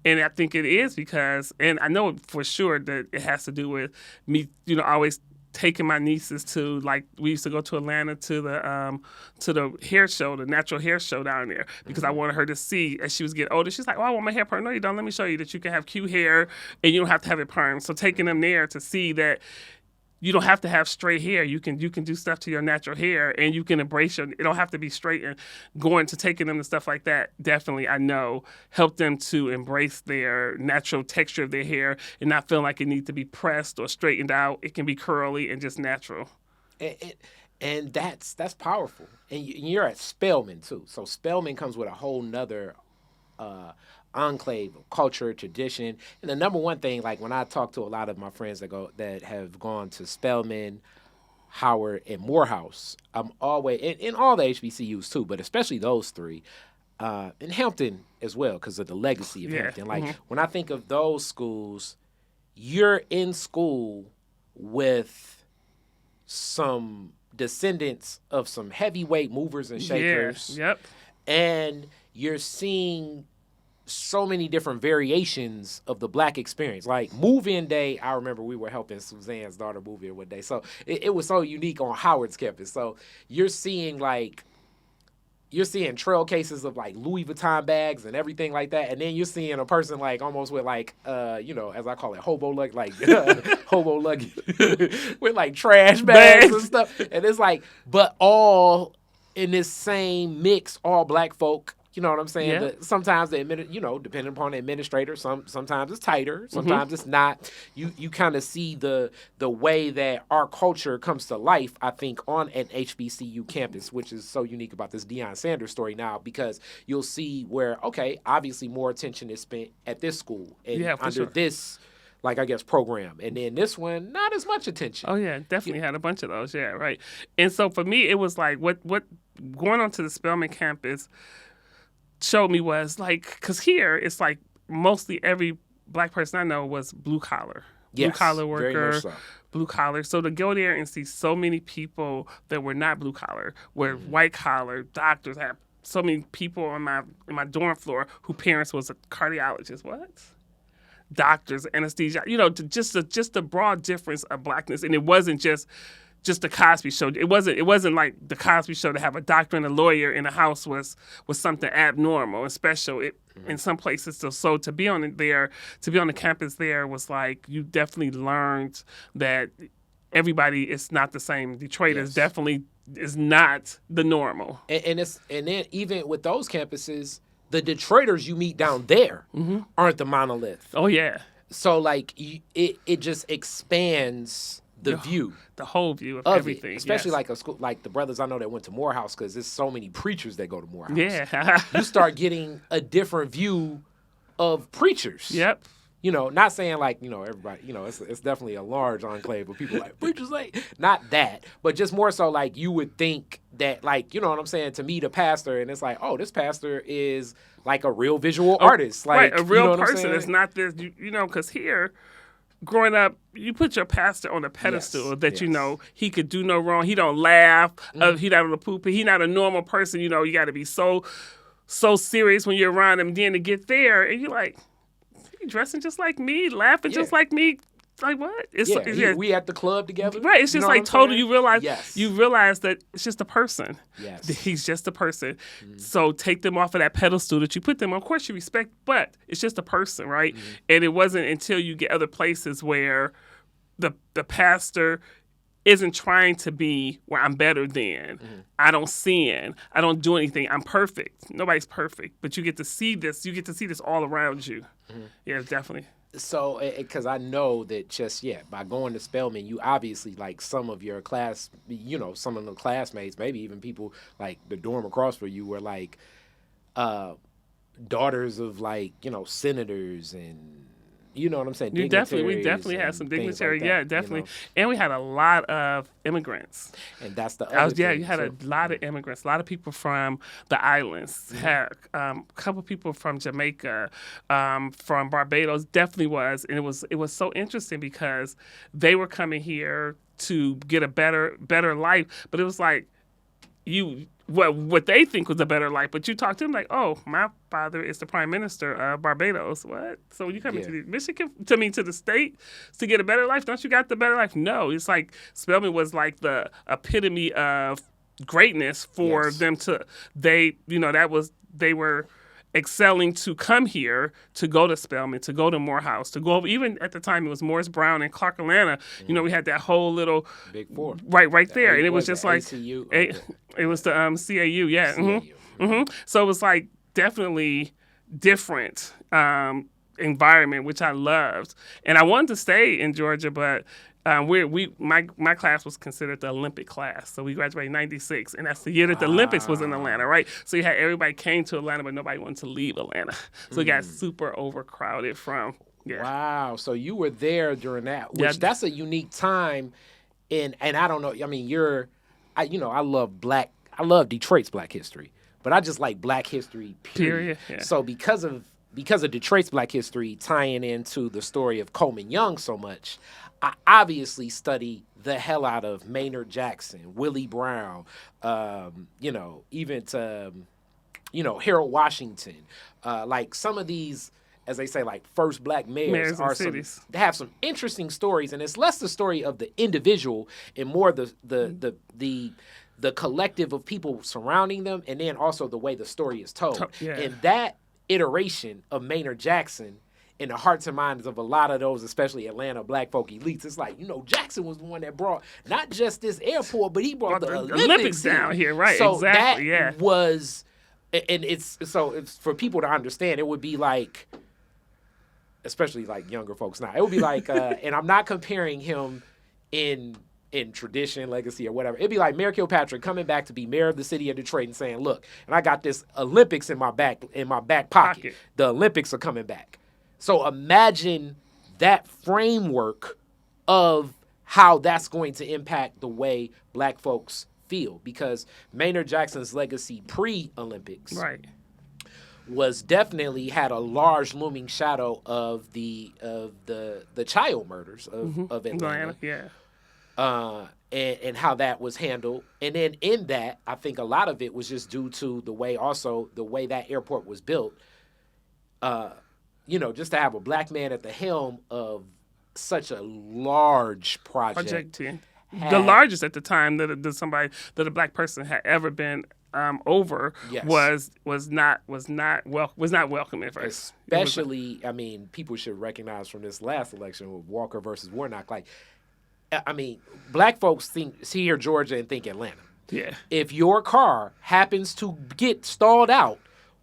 And I think it is because, and I know for sure that it has to do with me, always taking my nieces to, like, we used to go to Atlanta to the hair show, the natural hair show down there, because I wanted her to see as she was getting older. She's like, oh, I want my hair permed. No, you don't. Let me show you that you can have cute hair and you don't have to have it permed. So taking them there to see that you don't have to have straight hair. You can do stuff to your natural hair, and you can embrace it don't have to be straight. And going to taking them to stuff like that, definitely, I know, help them to embrace their natural texture of their hair and not feel like it needs to be pressed or straightened out. It can be curly and just natural. And that's powerful. And you're at Spelman, too. So Spelman comes with a whole nother enclave of culture, tradition. And the number one thing, like when I talk to a lot of my friends that have gone to Spelman, Howard, and Morehouse, I'm always in all the HBCUs too, but especially those three, and Hampton as well because of the legacy of Hampton. Like when I think of those schools, you're in school with some descendants of some heavyweight movers and shakers. Yeah. Yep. And you're seeing so many different variations of the Black experience. Like move-in day, I remember we were helping Suzanne's daughter move in one day. So it was so unique on Howard's campus. So you're seeing trail cases of like Louis Vuitton bags and everything like that. And then you're seeing a person like almost with like, as I call it, hobo luggage, like hobo luggage with like trash bags and stuff. And it's like, but all in this same mix, all Black folk. You know what I'm saying? Yeah. Sometimes depending upon the administrator, sometimes it's tighter, sometimes it's not. You kind of see the way that our culture comes to life, I think, on an HBCU campus, which is so unique about this Deion Sanders story now, because you'll see where, okay, obviously more attention is spent at this school and under this, like, I guess, program. And then this one, not as much attention. Oh, yeah, definitely had a bunch of those. Yeah, right. And so for me, it was like what going onto the Spelman campus showed me was like, because here it's like mostly every Black person I know was blue collar. Yes, blue collar very worker, much so. blue collar. So to go there and see so many people that were not blue collar, were white collar, doctors, I have so many people on my dorm floor whose parents was a cardiologist. What? Doctors, anesthesia, just the broad difference of Blackness. And it wasn't just the Cosby Show. It wasn't like the Cosby Show to have a doctor and a lawyer in a house was something abnormal and special. In some places, so to be on the campus there was like you definitely learned that everybody is not the same. Detroit is definitely is not the normal. And then even with those campuses, the Detroiters you meet down there aren't the monolith. Oh yeah. So like it just expands the view, the whole view of everything, especially like a school like the brothers I know that went to Morehouse, because there's so many preachers that go to Morehouse. Yeah. You start getting a different view of preachers. Yep. Not saying like, everybody, it's definitely a large enclave of people like preachers, like not that, but just more so like you would think that like, you know what I'm saying, to meet a pastor and it's like, oh, this pastor is like a real visual artist. Like right, a real person. It's not this, because here, growing up, you put your pastor on a pedestal that he could do no wrong. He don't laugh. He not on the pulpit. He not a normal person. You got to be so serious when you're around him. Then to get there, and you're like, he dressing just like me, laughing just like me. Like what? We at the club together. Right. It's just like total. You realize that it's just a person. Yes. He's just a person. So take them off of that pedestal that you put them on. Of course you respect, but it's just a person, right? And it wasn't until you get other places where the pastor isn't trying to be where I'm better than. I don't sin. I don't do anything. I'm perfect. Nobody's perfect. But you get to see this. You get to see this all around you. Yeah, definitely. So, because I know that by going to Spelman, you obviously, like, some of your class, some of the classmates, maybe even people, like, the dorm across for you were, like, daughters of, like, senators and, you know what I'm saying? We definitely had some dignitaries. Like definitely. And we had a lot of immigrants. And that's the other thing. You had a lot of immigrants, a lot of people from the islands. Had a couple people from Jamaica, from Barbados, definitely was. And it was so interesting because they were coming here to get a better life. But it was like what they think was a better life, but you talk to them like, oh, my father is the prime minister of Barbados. What? So when you come into Michigan, to the States to get a better life, don't you got the better life? No, it's like Spelman was like the epitome of greatness for them to, they were excelling to come here, to go to Spelman, to go to Morehouse, to go, even at the time it was Morris Brown and Clark Atlanta, we had that whole little Big Four. Right there. And it was just like, ACU, it was the CAU, yeah. CAU. So it was like definitely different environment, which I loved. And I wanted to stay in Georgia, but my class was considered the Olympic class. So we graduated in 96, and that's the year that the Olympics was in Atlanta, right? So you had everybody came to Atlanta, but nobody wanted to leave Atlanta. So it got super overcrowded from, Wow. So you were there during that, which that's a unique time and I don't know. I mean, I love Detroit's Black history, but I just like Black history, period. Yeah. So because of Detroit's Black history tying into the story of Coleman Young so much, I obviously study the hell out of Maynard Jackson, Willie Brown, even to, Harold Washington. Like some of these, as they say, like first Black mayors they have some interesting stories, and it's less the story of the individual and more the collective of people surrounding them, and then also the way the story is told. Yeah. And that iteration of Maynard Jackson in the hearts and minds of a lot of those, especially Atlanta Black folk elites, it's like, Jackson was the one that brought not just this airport, but he brought the Olympics down here, right? So exactly. That was, and it's for people to understand. It would be like, especially like younger folks now, it would be like, and I'm not comparing him in tradition, legacy, or whatever. It'd be like Mayor Kilpatrick coming back to be mayor of the city of Detroit and saying, "Look, and I got this Olympics in my back pocket. The Olympics are coming back." So imagine that framework of how that's going to impact the way Black folks feel, because Maynard Jackson's legacy pre-Olympics, right, was definitely had a large looming shadow of the child murders of Atlanta. Yeah. And how that was handled. And then in that, I think a lot of it was just due to the way that airport was built. Just to have a Black man at the helm of such a large project. The largest at the time that a Black person had ever been over. Yes. was not welcome at first. Especially, people should recognize from this last election with Walker versus Warnock, Black folks see here Georgia and think Atlanta. Yeah. If your car happens to get stalled out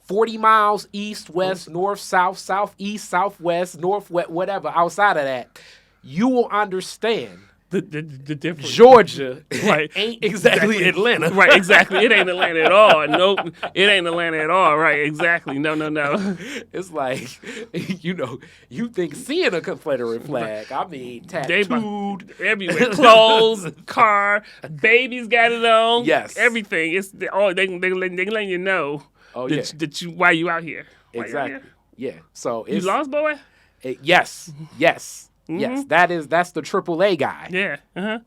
40 miles east, west, north, south, southeast, southwest, northwest, whatever, outside of that, you will understand the difference. Georgia right. ain't exactly Atlanta. Right, exactly. It ain't Atlanta at all. Nope. It ain't Atlanta at all. Right, exactly. No. It's like, you think seeing a Confederate flag, tattooed. Everywhere. Clothes, car, babies got it on. Yes. Everything. They letting you know why you out here. Exactly. Yeah. So it's, you lost, boy? Yes. Mm-hmm. Yes, that's the AAA guy. Yeah,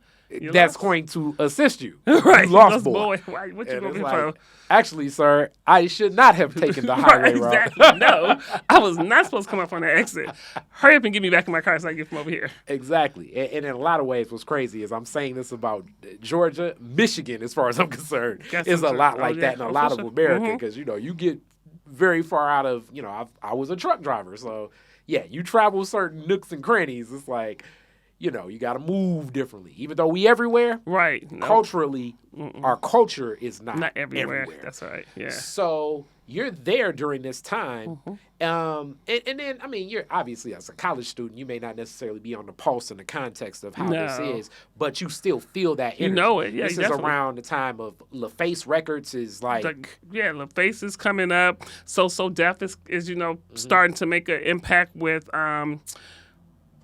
that's going to assist you. Right, you lost boy. What you going for? Actually, sir, I should not have taken the highway route. Exactly. No, I was not supposed to come up on that exit. Hurry up and get me back in my car so I can get from over here. Exactly, and in a lot of ways, what's crazy is I'm saying this about Georgia, Michigan, as far as I'm concerned, is a lot like that in a lot of America, because you get very far out of I was a truck driver, so. Yeah, you travel certain nooks and crannies. It's like, you got to move differently. Even though we everywhere, right? Culturally, our culture is not everywhere. That's right. Yeah. So you're there during this time, and then you're obviously as a college student, you may not necessarily be on the pulse and the context of how this is, but you still feel that energy. You know it. Yeah, this is around the time of LaFace Records is LaFace is coming up. So Def is starting to make an impact with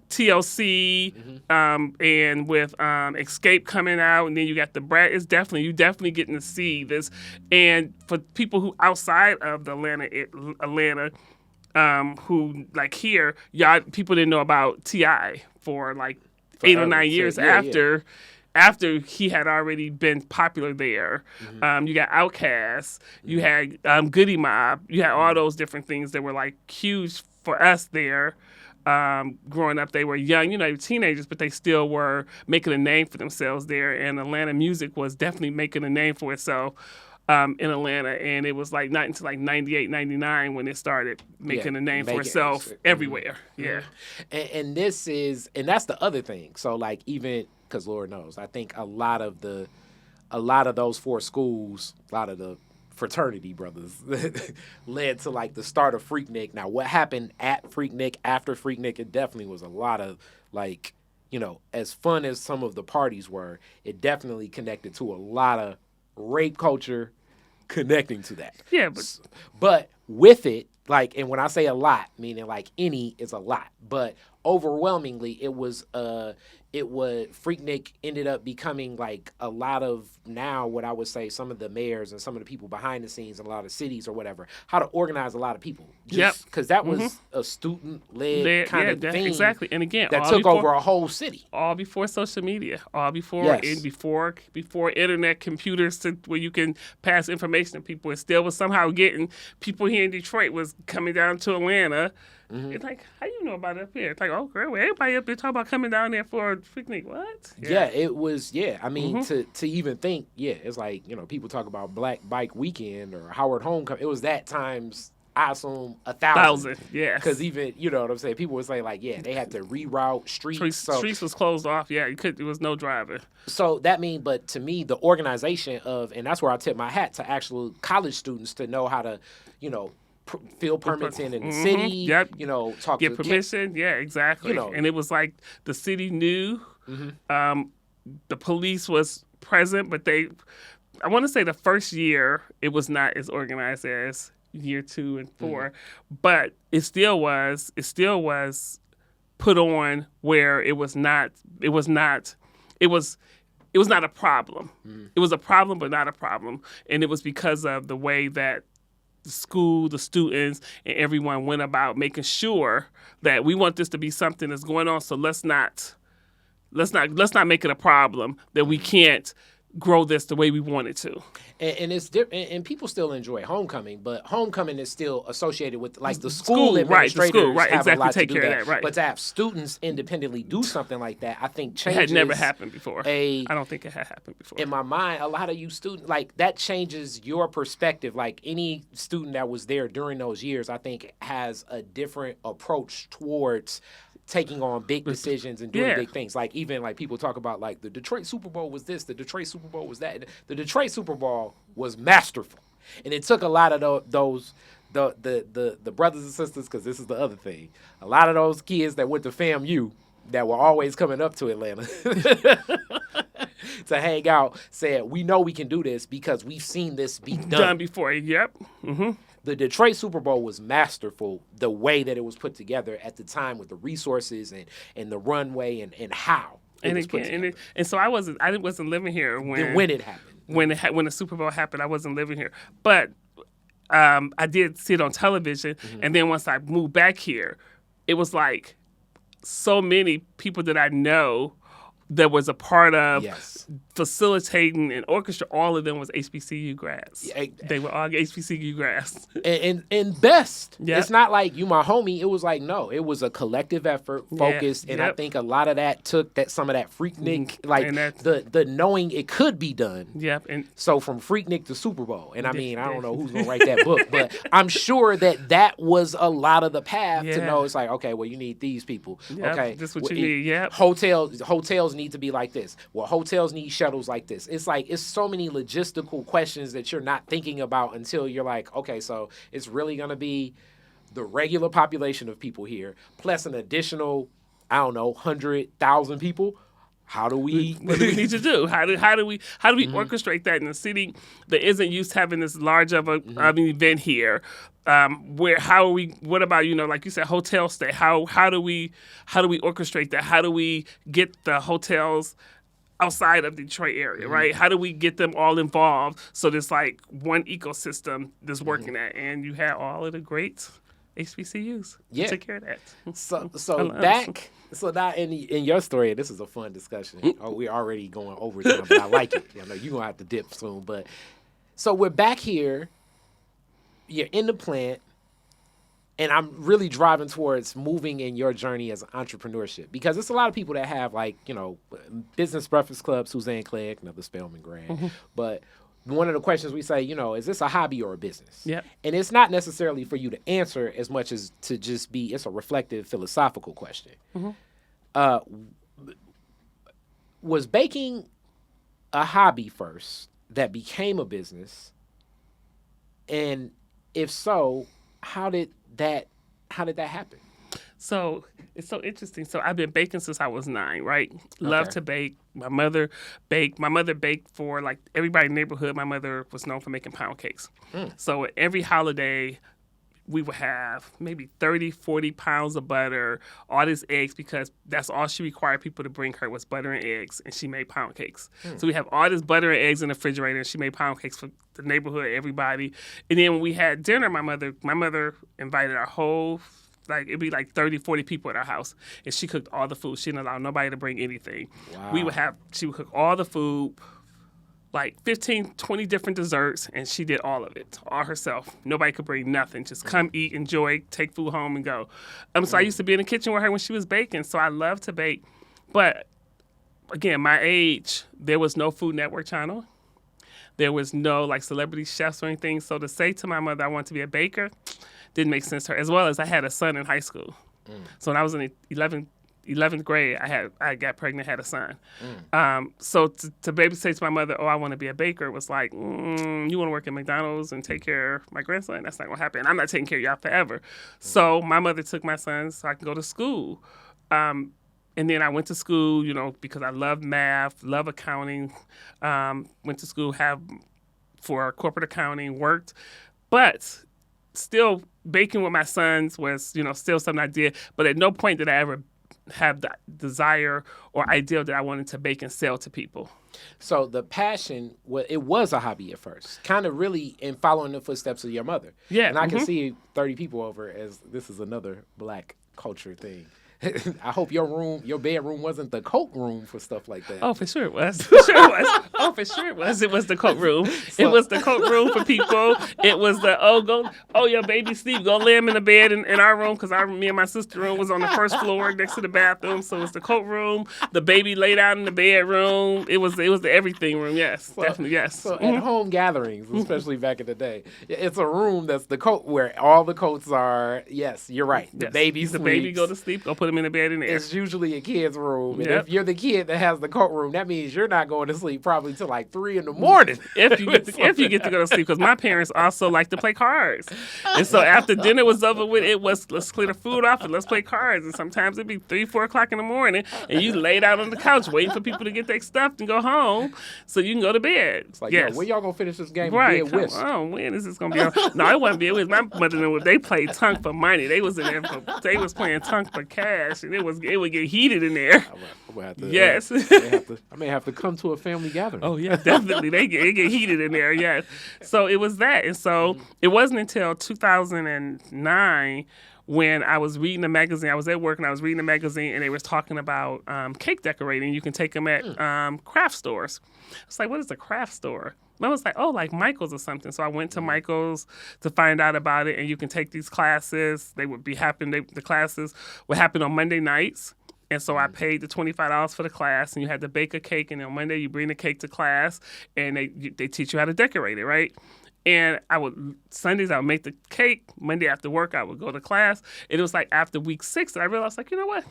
TLC and with Escape coming out, and then you got the Brad. You definitely getting to see this. And for people who outside of the Atlanta, who like here, people didn't know about T.I. for like 8 or 9 years after he had already been popular there. You got Outkast, you had Goody Mob, you had all those different things that were like huge for us there. Growing up, they were young, teenagers, but they still were making a name for themselves there. And Atlanta music was definitely making a name for itself in Atlanta. And it was like not until like 98, 99 when it started making a name for itself everywhere. Yeah. And that's the other thing. So like even, because Lord knows, I think a lot of those 4 schools, a lot of the fraternity brothers led to like the start of Freaknik. Now, what happened at Freaknik, after Freaknik, it definitely was a lot of like, as fun as some of the parties were, it definitely connected to a lot of rape culture connecting to that. Yeah, but with it, like, and when I say a lot, meaning like any is a lot, but overwhelmingly Freaknik ended up becoming like a lot of now what I would say some of the mayors and some of the people behind the scenes in a lot of cities or whatever, how to organize a lot of people. Just because that was a student-led kind of thing. Exactly. And again, that took over a whole city. All before social media, all before before internet computers where you can pass information to people. It still was somehow getting people here in Detroit was coming down to Atlanta. It's like, how you know about it up here? It's like, oh, girl, everybody up there talking about coming down there for a picnic. What? Yeah, it was, I mean, to even think, it's like, people talk about Black Bike Weekend or Howard Homecoming. It was that times, I assume, 1,000. Yeah. Because even, you know what I'm saying, people would say, like, they had to reroute streets. Streets was closed off. Yeah, there was no driving. So but to me, the organization and that's where I tip my hat to actual college students to know how to, fill permits in the city, get permission. Yeah, exactly. And it was like the city knew, the police was present, but I want to say the first year it was not as organized as year 2 and 4, but it still was put on where it was not a problem. It was a problem, but not a problem. And it was because of the way that the school, the students, and everyone went about making sure that we want this to be something that's going on. So let's not make it a problem that we can't grow this the way we want it to. And it's different, and people still enjoy homecoming, but homecoming is still associated with like the school administrators have a lot to do that. Right. But to have students independently do something like that, I think changes. It had never happened before. I don't think it had happened before. In my mind, a lot of you students, like that changes your perspective. Like any student that was there during those years, I think has a different approach towards taking on big decisions and doing big things. Like even like people talk about like the Detroit Super Bowl was this, the Detroit Super Bowl was that. The Detroit Super Bowl was masterful. And it took a lot of the brothers and sisters, because this is the other thing. A lot of those kids that went to FAMU that were always coming up to Atlanta to hang out said, we know we can do this because we've seen this be done before. Yep. The Detroit Super Bowl was masterful, the way that it was put together at the time with the resources and the runway and how it was put together. And so I wasn't living here when it happened. When the Super Bowl happened, I wasn't living here. But I did see it on television, and then once I moved back here, it was like so many people that I know that was a part of facilitating and orchestra. All of them was HBCU grads. They were all HBCU grads. And best. Yep. It's not like you my homie. It was like, no, it was a collective effort, focused. And I think a lot of that took some of that Freaknik, like the knowing it could be done. Yep. And so from Freaknik to Super Bowl. And I mean, I don't know who's going to write that book, but I'm sure that was a lot of the path to know it's like, okay, well, you need these people. Yep. Okay. This is what you need. Yep. Hotels need to be like this. Well, hotels need shuttles like this. It's like it's so many logistical questions that you're not thinking about until you're like, okay, so it's really going to be the regular population of people here plus an additional, 100,000 people. What do we need to do? How do we orchestrate that in a city that isn't used to having this large of an event here? What about, like you said, hotel stay? How do we orchestrate that? How do we get the hotels outside of the Detroit area, right? How do we get them all involved so there's like one ecosystem that's working at, and you have all of the great HBCUs to take care of that. So now in your story, this is a fun discussion. We're already going over time, but I like it. I know you're gonna have to dip soon, but so we're back here. You're in the plant, and I'm really driving towards moving in your journey as entrepreneurship, because it's a lot of people that have business breakfast club, Suzanne Clegg, another Spelman grad, but one of the questions we say, is this a hobby or a business? Yep. And it's not necessarily for you to answer as much as to just be, it's a reflective, philosophical question. Was baking a hobby first that became a business? And if so, how did that happen? So it's so interesting. So I've been baking since I was 9, right? Love to bake. My mother baked. My mother baked for like everybody in the neighborhood. My mother was known for making pound cakes. So every holiday, we would have maybe 30, 40 pounds of butter, all these eggs, because that's all she required people to bring her was butter and eggs, and she made pound cakes. So we have all this butter and eggs in the refrigerator, and she made pound cakes for the neighborhood, everybody. And then when we had dinner, my mother invited our whole, like, it'd be like 30, 40 people at our house, and she cooked all the food. She didn't allow nobody to bring anything. Wow. She would cook all the food, like 15, 20 different desserts, and she did all of it, all herself. Nobody could bring nothing. Just come, eat, enjoy, take food home, and go. So I used to be in the kitchen with her when she was baking, so I love to bake. But, again, my age, there was no Food Network channel. There was no, like, celebrity chefs or anything. So to say to my mother I want to be a baker didn't make sense to her, as well as I had a son in high school. So when I was in the 11th grade, I got pregnant, had a son. So to baby say to my mother, oh, I want to be a baker, was like, you want to work at McDonald's and take care of my grandson? That's not going to happen. I'm not taking care of y'all forever. So my mother took my son so I could go to school. And then I went to school, because I love math, love accounting. Went to school for corporate accounting, worked. But still baking with my sons was, still something I did. But at no point did I ever have the desire or ideal that I wanted to bake and sell to people. So the passion, it was a hobby at first, kind of really in following the footsteps of your mother. Yeah. And I can see 30 people over as this is another Black culture thing. I hope your bedroom wasn't the coat room for stuff like that. Oh, for sure it was. For sure it was. Oh, for sure it was. It was the coat room. It was the coat room for people. It was your baby sleep. Go lay him in the bed in our room, because me and my sister's room was on the first floor next to the bathroom. So it was the coat room. The baby laid out in the bedroom. It was the everything room. Yes, definitely yes. So at home gatherings, especially back in the day, it's a room that's the coat where all the coats are. Yes, you're right. The baby sleeps. Baby go to sleep. Go put him in the bed in there. It's usually a kid's room. And if you're the kid that has the coat room, that means you're not going to sleep probably till like 3 in the morning. If you get to go to sleep, because my parents also like to play cards. And so after dinner was over with, it was, let's clear the food off and let's play cards. And sometimes it'd be 3, 4 o'clock in the morning, and you laid out on the couch waiting for people to get their stuff and go home so you can go to bed. It's like, when y'all going to finish this game of right, Bed Whist? Oh, when is this going to be on? No, it wasn't Bed Whist. My mother knew they played tunk for money. They was in there they was playing tunk for cash, and it would get heated in there. Yes. I may have to come to a family gathering. Oh, yeah, definitely. It get heated in there, yes. So it was that. And so it wasn't until 2009 when I was reading a magazine. I was at work and I was reading a magazine, and they was talking about cake decorating. You can take them at craft stores. It's like, what is a craft store? And I was like, oh, like Michael's or something. So I went to Michael's to find out about it, and you can take these classes. They would be happening. The classes would happen on Monday nights. And so I paid the $25 for the class, and you had to bake a cake, and on Monday you bring the cake to class, and they teach you how to decorate it, right? And Sundays I would make the cake. Monday after work I would go to class. And it was like after week 6 that I realized, like, you know what?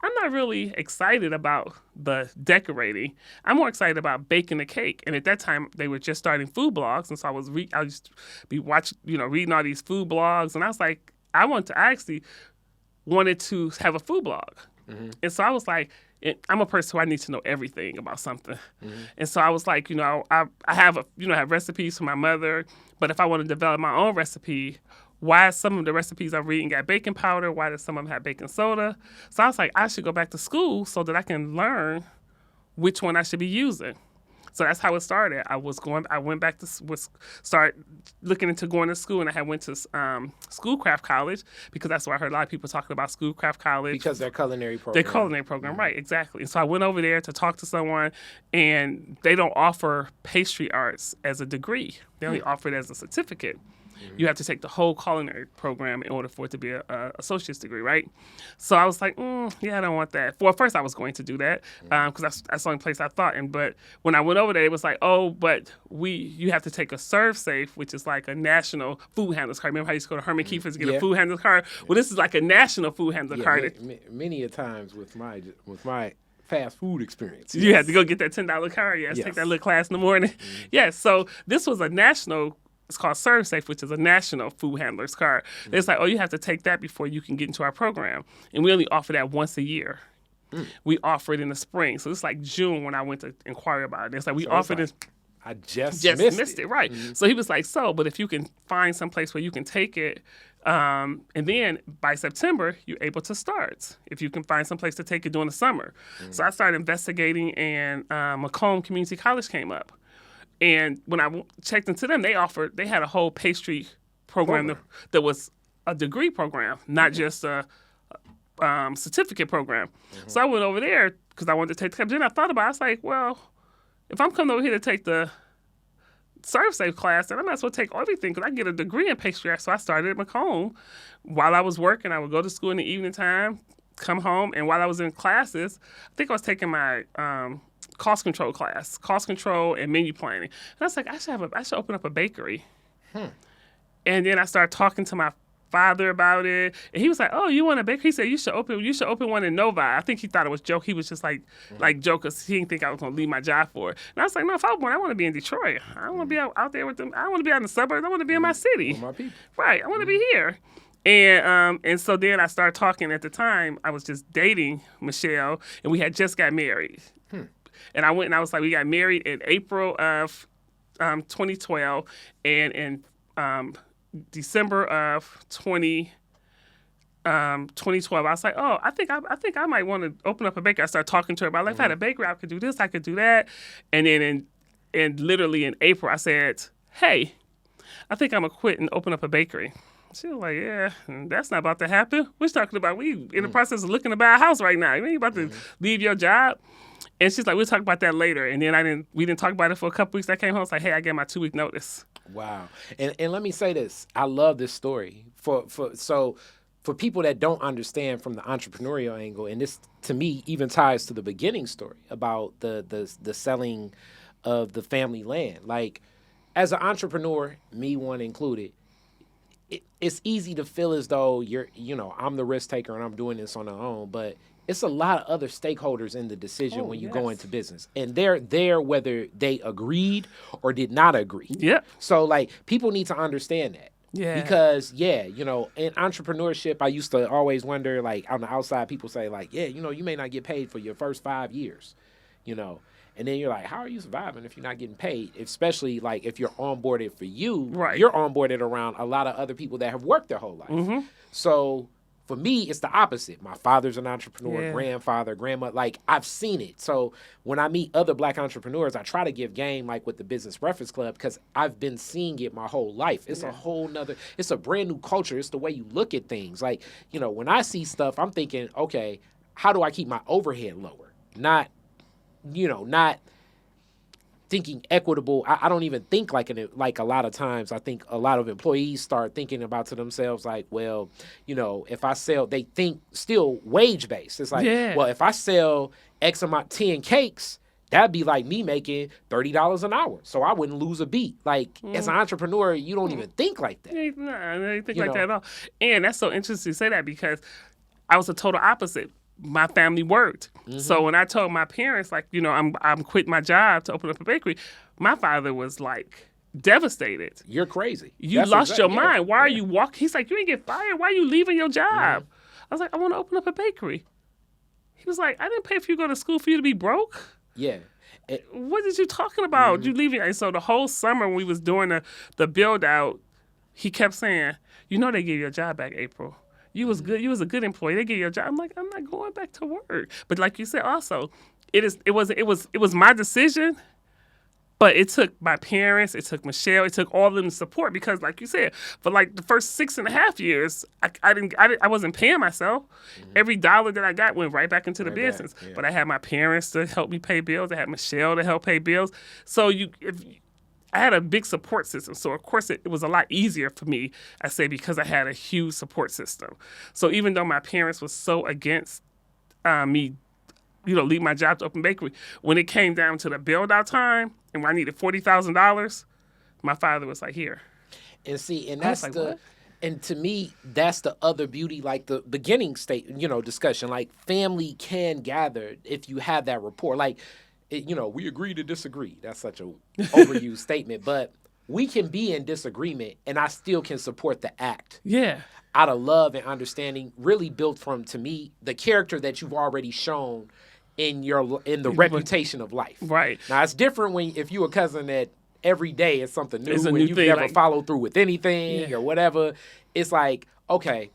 I'm not really excited about the decorating. I'm more excited about baking the cake. And at that time they were just starting food blogs, and so I used to be watching, reading all these food blogs, and I was like, I actually wanted to have a food blog. And so I was like, I'm a person who I need to know everything about something. And so I was like, I have have recipes from my mother, but if I want to develop my own recipe, why some of the recipes I'm reading got baking powder? Why does some of them have baking soda? So I was like, I should go back to school so that I can learn which one I should be using. So that's how it started. I went back to start looking into going to school, and I went to Schoolcraft College, because that's where I heard a lot of people talking about Schoolcraft College. Because their culinary program. Their culinary program, right, exactly. And so I went over there to talk to someone, and they don't offer pastry arts as a degree. They only offer it as a certificate. You have to take the whole culinary program in order for it to be a associate's degree, right? So I was like, I don't want that. Well, at first I was going to do that because that's the only place I thought. But when I went over there, it was like, but you have to take a Serve Safe, which is like a national food handler's card. Remember how you used to go to Herman Kiefer's to get a food handler's card? Well, this is like a national food handler card. Many a times with my fast food experience. You had to go get that $10 card. Yes, take that little class in the morning. Yes, so this was a national. It's called Serve Safe, which is a national food handler's card. It's like, you have to take that before you can get into our program. And we only offer that once a year. We offer it in the spring. So it's like June when I went to inquire about it. It's like we offer this I just missed it. Right. So he was like, but if you can find some place where you can take it, and then by September, you're able to start. If you can find some place to take it during the summer. So I started investigating, and Macomb Community College came up. And when I checked into them, they had a whole pastry program. That was a degree program, not just a certificate program. So I went over there because I wanted to take the class. Then I thought about it. I was like, well, if I'm coming over here to take the serve safe class, then I might as well take everything because I get a degree in pastry art. So I started at Macomb. While I was working, I would go to school in the evening time, come home, and while I was in classes, I think I was taking my cost control class, cost control and menu planning. And I was like, I should open up a bakery. And then I started talking to my father about it, and he was like, "Oh, you want a bakery?" He said, "You should open one in Novi." I think he thought it was joke. He was just like joke, because he didn't think I was gonna leave my job for it. And I was like, "No, if I want to be in Detroit. I don't want to be out there with them. I don't want to be out in the suburbs. I want to be in my city. With my people. Right? I want to be here." And so then I started talking. At the time, I was just dating Michelle, and we had just got married. And I went and I was like, we got married in April of 2012, and in December of 2012, I was like, I think I might want to open up a bakery. I started talking to her about, like, if I had a bakery, I could do this, I could do that. And then literally in April, I said, hey, I think I'm going to quit and open up a bakery. She was like, yeah, that's not about to happen. We're talking about, we in the process of looking to buy a house right now. You ain't about to leave your job. And she's like, we'll talk about that later. And then we didn't talk about it for a couple weeks. I came home, I was like, hey, I gave my 2-week notice. Wow. And let me say this. I love this story. For people that don't understand from the entrepreneurial angle, and this to me even ties to the beginning story about the selling of the family land. Like, as an entrepreneur, me one included, it's easy to feel as though I'm the risk taker and I'm doing this on my own, but it's a lot of other stakeholders in the decision when you go into business. And they're there whether they agreed or did not agree. Yeah. So, like, people need to understand that. Yeah. Because, in entrepreneurship, I used to always wonder, like, on the outside, people say, like, you may not get paid for your first 5 years, And then you're like, how are you surviving if you're not getting paid? Especially, like, if you're onboarded for you, right. You're onboarded around a lot of other people that have worked their whole life. So for me, it's the opposite. My father's an entrepreneur, grandfather, grandma. Like, I've seen it. So when I meet other Black entrepreneurs, I try to give game, like with the Business Reference Club, because I've been seeing it my whole life. It's it's a brand new culture. It's the way you look at things. Like, when I see stuff, I'm thinking, okay, how do I keep my overhead lower? Not thinking equitable. I don't even think like a lot of times. I think a lot of employees start thinking about to themselves like, well, if I sell, they think still wage based. It's like, well, if I sell X amount 10 cakes, that'd be like me making $30 an hour. So I wouldn't lose a beat. Like, as an entrepreneur, you don't even think like that. No, I didn't think like that at all. And that's so interesting to say that, because I was a total opposite. My family worked. So when I told my parents, like, I'm quitting my job to open up a bakery, my father was like devastated. You're crazy. You lost your mind. Why are you walking? He's like, you ain't get fired. Why are you leaving your job? I was like, I want to open up a bakery. He was like, I didn't pay for you to go to school for you to be broke. Yeah. What is you talking about? You leaving? And so the whole summer when we was doing the build out, he kept saying, they gave you a job back, April. You was good. You was a good employee. They gave you a job. I'm like, I'm not going back to work. But like you said, also, it was my decision. But it took my parents, it took Michelle, it took all of them to support, because, like you said, for like the first 6.5 years, I wasn't paying myself. Every dollar that I got went right back into the business. But I had my parents to help me pay bills. I had Michelle to help pay bills. So I had a big support system. So, of course, it was a lot easier for me, I say, because I had a huge support system. So even though my parents were so against me, leave my job to open bakery, when it came down to the build-out time and when I needed $40,000, my father was like, here. And see, and that's what? And to me, that's the other beauty, like the beginning state, discussion. Like, family can gather if you have that rapport. Like, we agree to disagree. That's such a overused statement, but we can be in disagreement and I still can support the act. Yeah. Out of love and understanding, really built from, to me, the character that you've already shown in the reputation of life. Right. Now it's different if you a cousin that every day is something new It's a and new you've thing, never like- followed through with anything or whatever. It's like, okay,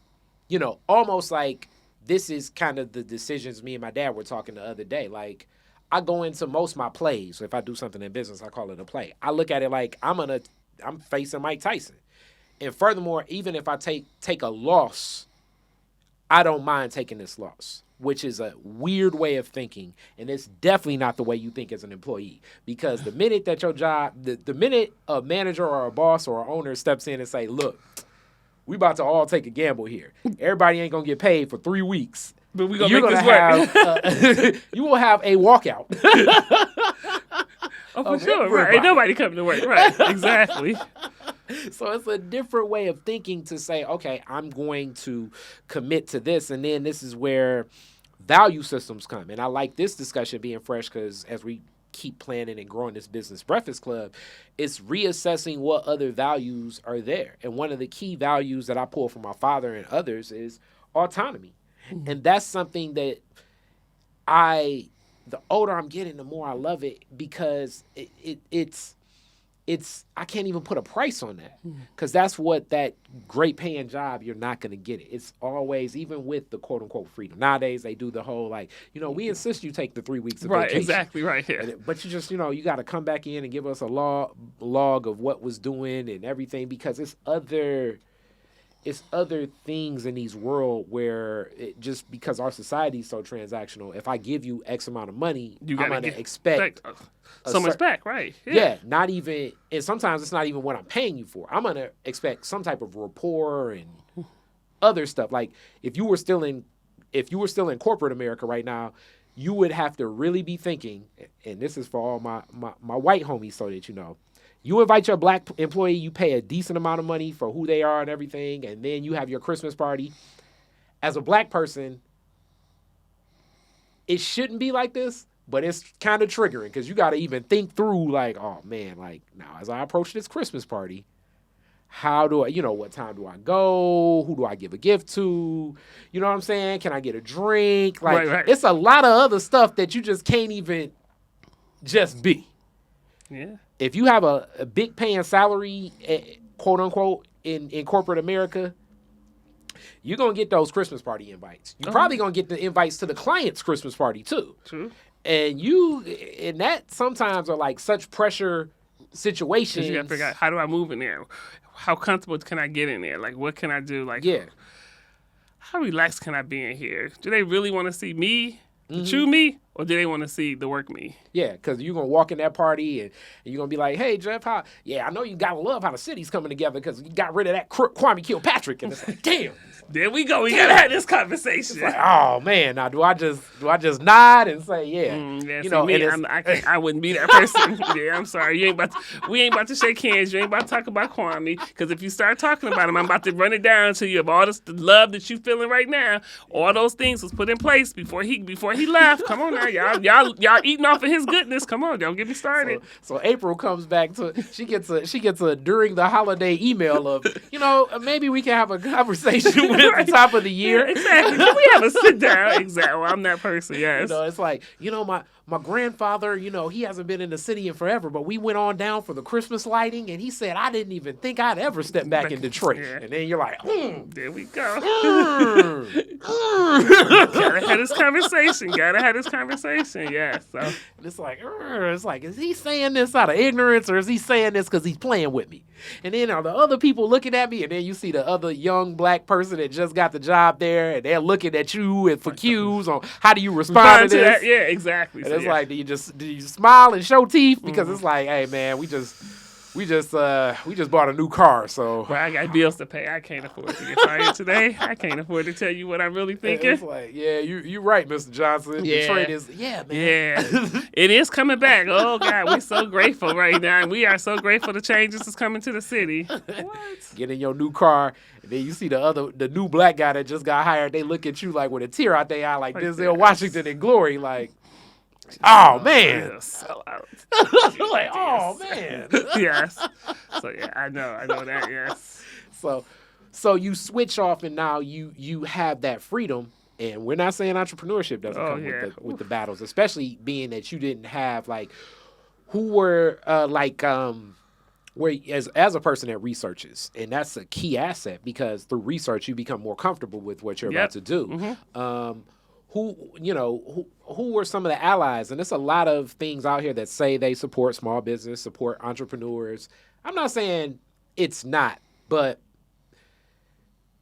almost like this is kind of the decisions me and my dad were talking the other day. Like, I go into most of my plays. If I do something in business, I call it a play. I look at it like I'm facing Mike Tyson. And furthermore, even if I take a loss, I don't mind taking this loss, which is a weird way of thinking. And it's definitely not the way you think as an employee. Because the minute that your job, the minute a manager or a boss or an owner steps in and say, look, we about to all take a gamble here. Everybody ain't going to get paid for 3 weeks. But we're going to make this work. You will have a walkout. Oh, for sure. Right. Ain't nobody coming to work. Right. Exactly. So it's a different way of thinking to say, okay, I'm going to commit to this. And then this is where value systems come. And I like this discussion being fresh because as we keep planning and growing this business breakfast club, it's reassessing what other values are there. And one of the key values that I pull from my father and others is autonomy. Mm-hmm. And that's something that the older I'm getting, the more I love it because it's I can't even put a price on that because that's what that great paying job, you're not going to get it. It's always, even with the quote unquote freedom. Nowadays, they do the whole we insist you take the 3 weeks of vacation. Right, exactly, right here. But you just, you got to come back in and give us a log of what was doing and everything because it's other things in these world where just because our society is so transactional, if I give you X amount of money, I'm going to expect so much back, right? Yeah, not even, and sometimes it's not even what I'm paying you for. I'm going to expect some type of rapport and other stuff. Like if you were still in corporate America right now, you would have to really be thinking, and this is for all my white homies so that you know, you invite your black employee, you pay a decent amount of money for who they are and everything, and then you have your Christmas party. As a black person, it shouldn't be like this, but it's kind of triggering because you got to even think through like, oh man, like now as I approach this Christmas party, how do I, what time do I go? Who do I give a gift to? You know what I'm saying? Can I get a drink? Like, right. It's a lot of other stuff that you just can't even just be. Yeah. If you have a big paying salary, quote unquote, in corporate America, you're going to get those Christmas party invites. You're probably going to get the invites to the client's Christmas party too. True. And that sometimes are like such pressure situations. You got to figure out, how do I move in there? How comfortable can I get in there? Like, what can I do? Like, how relaxed can I be in here? Do they really want to see me, the true me, or do they want to see the work me? Yeah, because you're going to walk in that party and you're going to be like, hey, Jeff, I know you got to love how the city's coming together because you got rid of that Kwame Kilpatrick. And it's like, damn. There we go. We got to have this conversation. It's like, oh, man. Now, do I just nod and say, yeah? I wouldn't be that person. I'm sorry. We ain't about to shake hands. You ain't about to talk about Kwame. Because if you start talking about him, I'm about to run it down to you of all the love that you feeling right now. All those things was put in place before he left. Come on now. Y'all eating off of his goodness. Come on. Don't get me started. So April comes back she gets a during the holiday email of, maybe we can have a conversation at the top of the year. Yeah, exactly. Can we have a sit down? Exactly. Well, I'm that person, yes. It's like, my grandfather, he hasn't been in the city in forever, but we went on down for the Christmas lighting, and he said, I didn't even think I'd ever step back in Detroit. Yeah. And then you're like, there we go. Gotta have this conversation. Yeah. So it's like, is he saying this out of ignorance, or is he saying this because he's playing with me? And then are the other people looking at me, and then you see the other young black person that just got the job there, and they're looking at you and for cues on how do you respond to this? That? Yeah, exactly. And it's like, do you smile and show teeth? Because it's like, hey man, we just bought a new car, so well, I got bills to pay. I can't afford to get fired today. I can't afford to tell you what I'm really thinking. It's like, yeah, you're right, Mr. Johnson. Yeah. Detroit is, man. Yeah, it is coming back. Oh God, we're so grateful right now. We are so grateful the changes is coming to the city. What? Get in your new car, and then you see the new black guy that just got hired. They look at you like with a tear out their eye, like Denzel Washington in Glory, like. Oh man! Sell out. Like, oh man! Yes. So yeah, I know that. Yes. So you switch off, and now you have that freedom, And we're not saying entrepreneurship doesn't come with the battles, especially being that you didn't have like who were where as a person that researches, and that's a key asset because through research you become more comfortable with what you're about to do. Who were some of the allies? And there's a lot of things out here that say they support small business, support entrepreneurs. I'm not saying it's not, but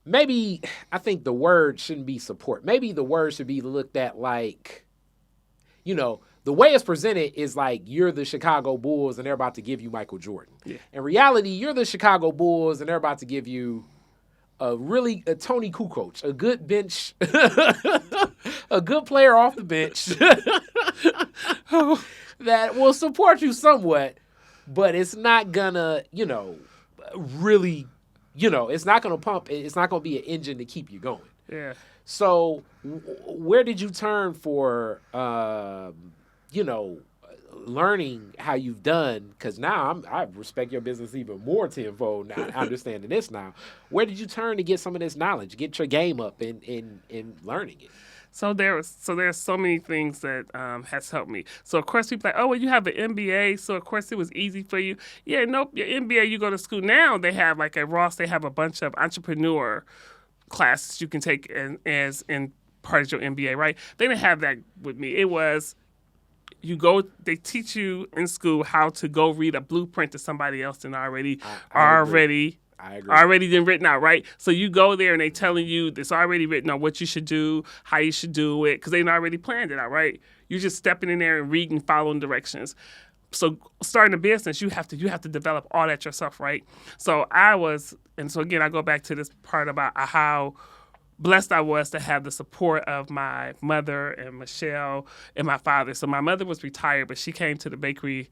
maybe I think the word shouldn't be support. Maybe the word should be looked at like, the way it's presented is like you're the Chicago Bulls and they're about to give you Michael Jordan. Yeah. In reality, you're the Chicago Bulls and they're about to give you a Tony Kukoc, a good bench, a good player off the bench that will support you somewhat, but it's not gonna, really, it's not gonna pump. It's not gonna be an engine to keep you going. Yeah. So, where did you turn for, learning how you've done? Because now I respect your business even more tenfold now, understanding this now. Where did you turn to get some of this knowledge, get your game up in learning it? So there's so many things that has helped me. So of course people are like, oh, well, you have the MBA, so of course it was easy for you. Yeah, nope. Your MBA, you go to school now. They have like at Ross, they have a bunch of entrepreneur classes you can take as in part of your MBA, right? They didn't have that with me. It was they teach you in school how to go read a blueprint to somebody else and already been written out, right? So you go there and they telling you it's already written out what you should do, how you should do it, because they already planned it out, right? You're just stepping in there and reading, following directions. So starting a business, you have to develop all that yourself, right? So again, I go back to this part about how blessed I was to have the support of my mother and Michelle and my father. So my mother was retired, but she came to the bakery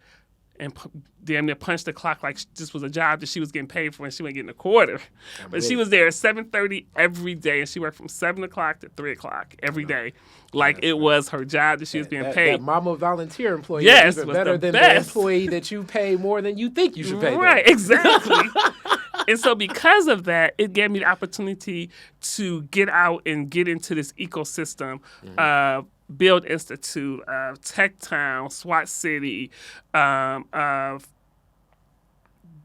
and damn near punched the clock like this was a job that she was getting paid for and she wasn't getting a quarter. But she was there at 7:30 every day, and she worked from 7 o'clock to 3 o'clock every day. Like it was her job that she was being paid. That mama volunteer employee is even better than the employee that you pay more than you think you should pay. Right, exactly. And so because of that, it gave me the opportunity to get out and get into this ecosystem of Build Institute, of Tech Town, SWAT City, of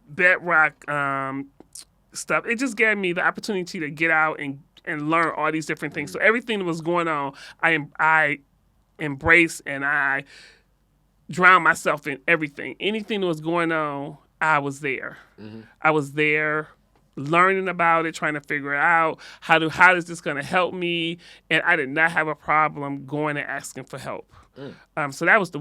Bedrock stuff. It just gave me the opportunity to get out and learn all these different things. So everything that was going on, I embraced and I drowned myself in everything. Anything that was going on, I was there. I was there learning about it, trying to figure out how is this going to help me, and I did not have a problem going and asking for help. So that's the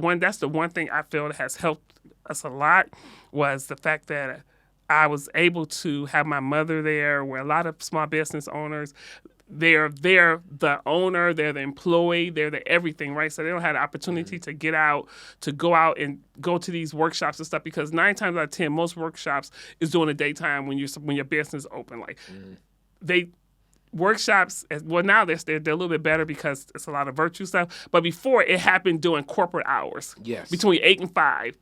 one thing I feel that has helped us a lot, was the fact that I was able to have my mother there, where a lot of small business owners, they're the owner, they're the employee, they're the everything, right? So they don't have the opportunity to get out, to go out and go to these workshops and stuff, because 9 times out of 10, most workshops is during the daytime when your business is open. Like workshops, well, now they're a little bit better because it's a lot of virtual stuff. But before, it happened during corporate hours. Yes. Between 8 and 5.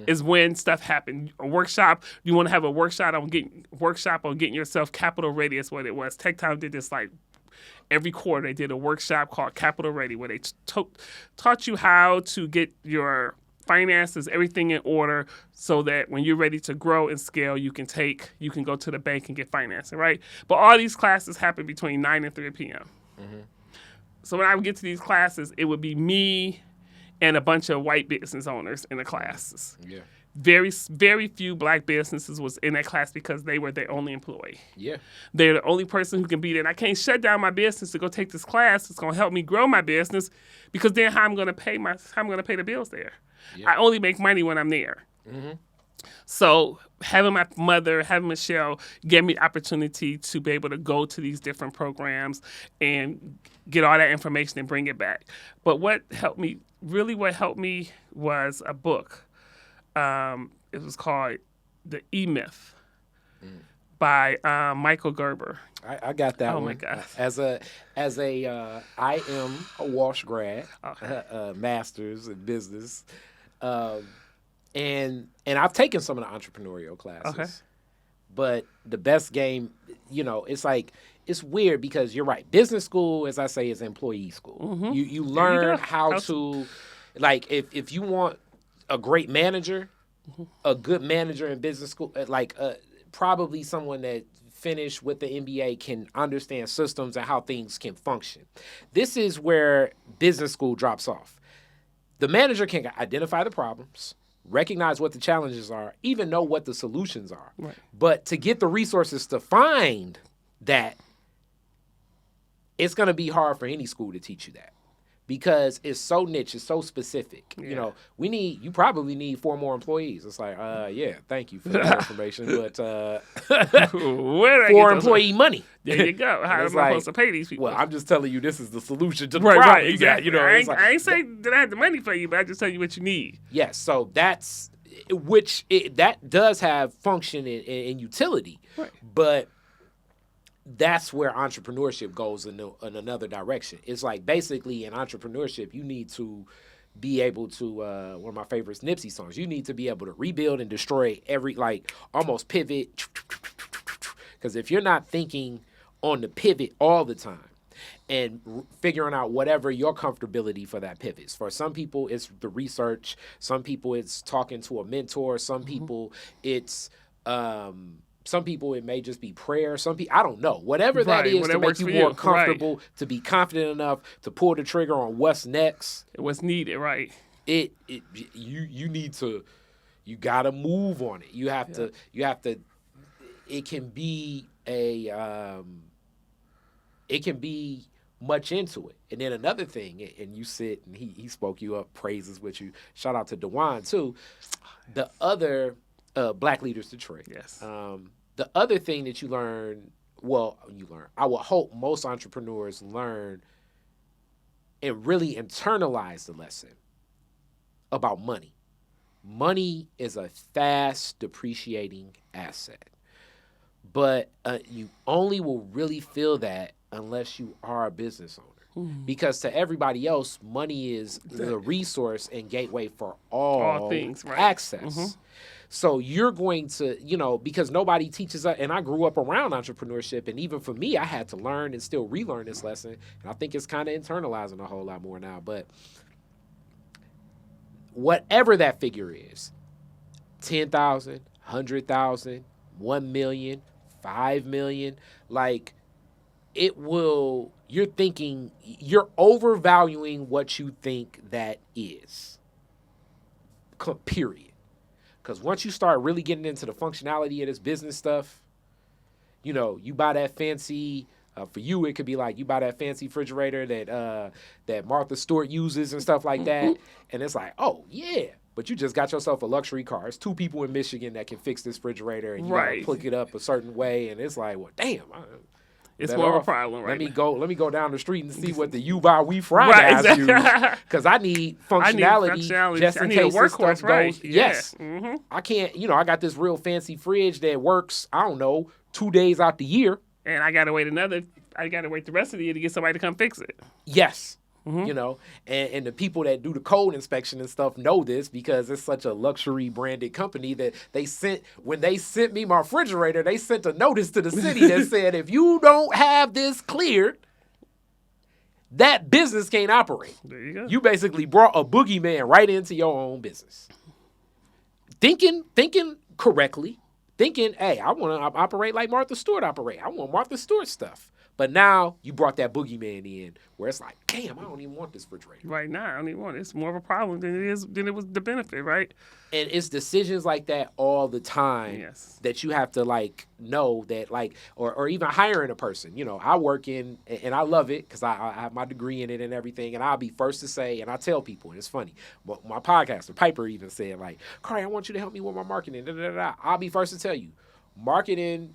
Is when stuff happened. A workshop, you want to have a workshop on getting yourself capital ready, is what it was. Tech Time did this like every quarter. They did a workshop called Capital Ready, where they taught you how to get your finances, everything in order, so that when you're ready to grow and scale, you can go to the bank and get financing, right? But all these classes happen between 9 and 3 p.m. So when I would get to these classes, it would be me and a bunch of white business owners in the classes. Yeah. Very, very few black businesses was in that class because they were their only employee. Yeah. They're the only person who can be there. And I can't shut down my business to go take this class. It's going to help me grow my business, because then how I'm going to pay the bills there. Yeah. I only make money when I'm there. So having my mother, having Michelle, gave me the opportunity to be able to go to these different programs and get all that information and bring it back. But what helped me was a book. It was called The E-Myth by Michael Gerber. I got that one. Oh my God! As a I am a Walsh grad, master's in business, and I've taken some of the entrepreneurial classes. Okay. But the best game, it's like it's weird because you're right. Business school, as I say, is employee school. You learn how to, like, if you want a great manager, a good manager in business school, like probably someone that finished with the MBA can understand systems and how things can function. This is where business school drops off. The manager can identify the problems, recognize what the challenges are, even know what the solutions are. Right. But to get the resources to find that, it's going to be hard for any school to teach you that because it's so niche, it's so specific. Yeah. You know, you probably need 4 more employees. It's like, yeah, thank you for that information, but 4 employee money. There you go. How am I supposed to pay these people? Well, I'm just telling you this is the solution to the right, problem. right, exactly. You know, I ain't saying that I have the money for you, but I just tell you what you need. Yes, so that does have function and utility, right. But that's where entrepreneurship goes in another direction. It's like basically in entrepreneurship, you need to be able to, one of my favorites, Nipsey songs, you need to be able to rebuild and destroy almost pivot. Because if you're not thinking on the pivot all the time and figuring out whatever your comfortability for that pivot is. For some people, it's the research. Some people, it's talking to a mentor. Some people, it's... some people, it may just be prayer. Some people, I don't know. Whatever that is to make you more comfortable, to be confident enough to pull the trigger on what's next. What's needed, right? You need to, you got to move on it. You have to, it can be it can be much into it. And then another thing, and you sit and he spoke you up, praises with you. Shout out to Dewan too. The other... Black Leaders Detroit. Yes. The other thing that I would hope most entrepreneurs learn and really internalize the lesson about money. Money is a fast depreciating asset, but you only will really feel that unless you are a business owner. Because to everybody else, money is the resource and gateway for all things, right? Access. So you're going to, because nobody teaches us, and I grew up around entrepreneurship, and even for me, I had to learn and still relearn this lesson, and I think it's kind of internalizing a whole lot more now. But whatever that figure is, 10,000, 100,000, 1 million, 5 million, like you're overvaluing what you think that is, period. Because once you start really getting into the functionality of this business stuff, you buy that fancy, for you, it could be like you buy that fancy refrigerator that Martha Stewart uses and stuff like that. And it's like, oh, yeah. But you just got yourself a luxury car. It's 2 people in Michigan that can fix this refrigerator, and you got to plug it up a certain way. And it's like, well, damn. It's more of a problem, right? Let me go down the street and see what the You Buy We Fry guys use, because I need functionality just in case this stuff goes. Yes, I can't. I got this real fancy fridge that works. I don't know, 2 days out the year, and I gotta wait the rest of the year to get somebody to come fix it. Yes. And the people that do the code inspection and stuff know this because it's such a luxury branded company that when they sent me my refrigerator, they sent a notice to the city that said, if you don't have this cleared, that business can't operate. There you go. You basically brought a boogeyman right into your own business. Thinking correctly, hey, I want to operate like Martha Stewart operate. I want Martha Stewart stuff. But now you brought that boogeyman in where it's like, damn, I don't even want this refrigerator. Right now, I don't even want it. It's more of a problem than it was the benefit, right? And it's decisions like that all the time that you have to know that or even hiring a person. I work in, and I love it because I have my degree in it and everything. And I'll be first to say, and I tell people, and it's funny, but my podcaster, Piper, even said Corey, I want you to help me with my marketing. I'll be first to tell you, marketing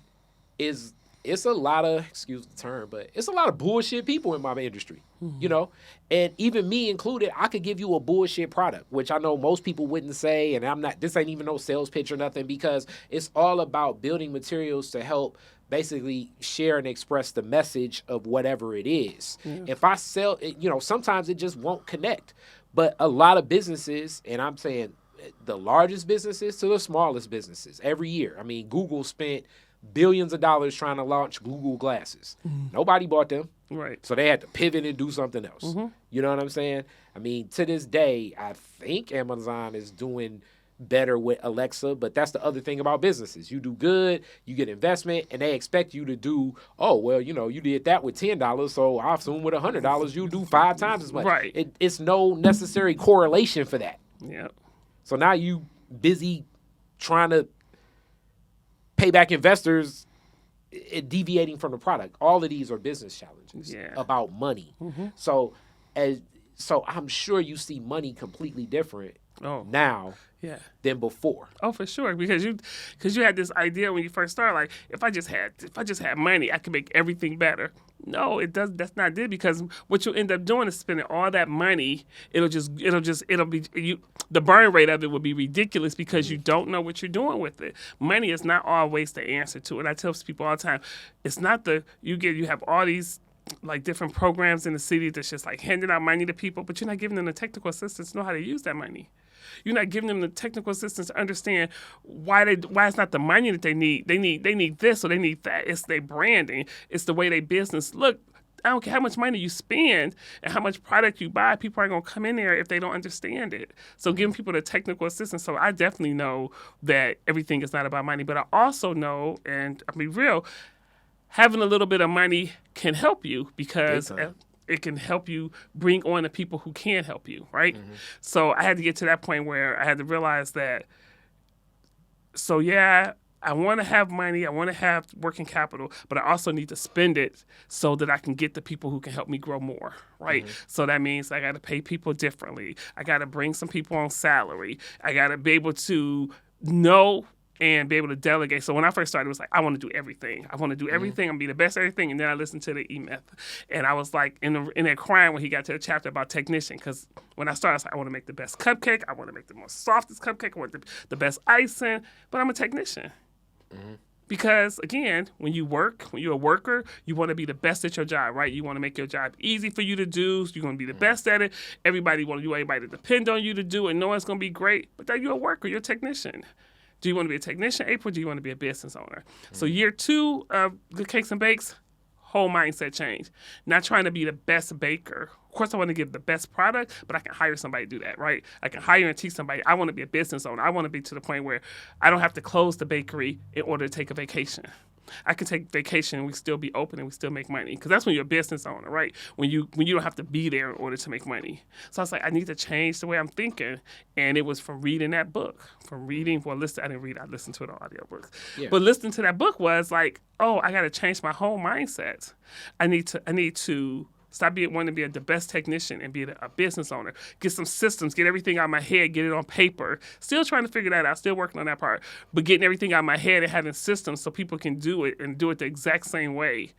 it's a lot of, excuse the term, but it's a lot of bullshit people in my industry, and even me included. I could give you a bullshit product, which I know most people wouldn't say, and this ain't even no sales pitch or nothing, because it's all about building materials to help basically share and express the message of whatever it is. If I sell it, sometimes it just won't connect, but a lot of businesses, and I'm saying the largest businesses to the smallest businesses every year. I mean, Google spent billions of dollars trying to launch Google glasses. Nobody bought them. Right. So they had to pivot and do something else. You know what I'm saying? I mean, to this day, I think Amazon is doing better with Alexa, but that's the other thing about businesses. You do good, you get investment, and they expect you to do, oh, well, you know, you did that with $10, so I assume with $100, you do 5 times as much. Right. It's no necessary correlation for that. Yep. So now you busy trying to pay back investors, deviating from the product. All of these are business challenges about money. So I'm sure you see money completely different now than before. Oh, for sure, because you had this idea when you first started, like if I just had money, I could make everything better. No, it does. That's not it, because what you end up doing is spending all that money. It'll be the burn rate of it will be ridiculous because you don't know what you're doing with it. Money is not always the answer to it. I tell people all the time, it's not you have all these like different programs in the city that's just like handing out money to people, but you're not giving them the technical assistance to know how to use that money. You're not giving them the technical assistance to understand why it's not the money that they need. They need this or they need that. It's their branding. It's the way they business look. I don't care how much money you spend and how much product you buy. People aren't going to come in there if they don't understand it. So giving people the technical assistance. So I definitely know that everything is not about money. But I also know, and I'll be real, having a little bit of money can help you because it can help you bring on the people who can help you, right? So I had to get to that point where I had to realize that, I want to have money, I want to have working capital, but I also need to spend it so that I can get the people who can help me grow more, right? So that means I got to pay people differently. I got to bring some people on salary. I got to be able to know and be able to delegate. So when I first started, it was like, I want to do everything. I want to do everything. I'm going to be the best at everything. And then I listened to the E-Myth. And I was like, in that crying when he got to the chapter about technician. Because when I started, I was like, I want to make the best cupcake. I want to make the most softest cupcake. I want the best icing. But I'm a technician. Because, again, when you're a worker, you want to be the best at your job, right? You want to make your job easy for you to do. So you want to be the best at it. You want everybody to depend on you to do it. No one's going to be great. But then you're a worker. You're a technician. Do you want to be a technician, April? Or do you want to be a business owner? So year 2 of Good Cakes and Bakes, whole mindset change. Not trying to be the best baker. Of course, I want to give the best product, but I can hire somebody to do that, right? I can hire and teach somebody. I want to be a business owner. I want to be to the point where I don't have to close the bakery in order to take a vacation. I can take vacation and we still be open and we still make money. Because that's when you're a business owner, right? When you don't have to be there in order to make money. So I was like, I need to change the way I'm thinking. And it was from reading that book. I didn't read, I listened to it on audiobooks. Yeah. But listening to that book was like, oh, I got to change my whole mindset. I need to stop wanting to be the best technician and be a business owner. Get some systems, get everything out of my head, get it on paper. Still trying to figure that out, still working on that part. But getting everything out of my head and having systems so people can do it and do it the exact same way.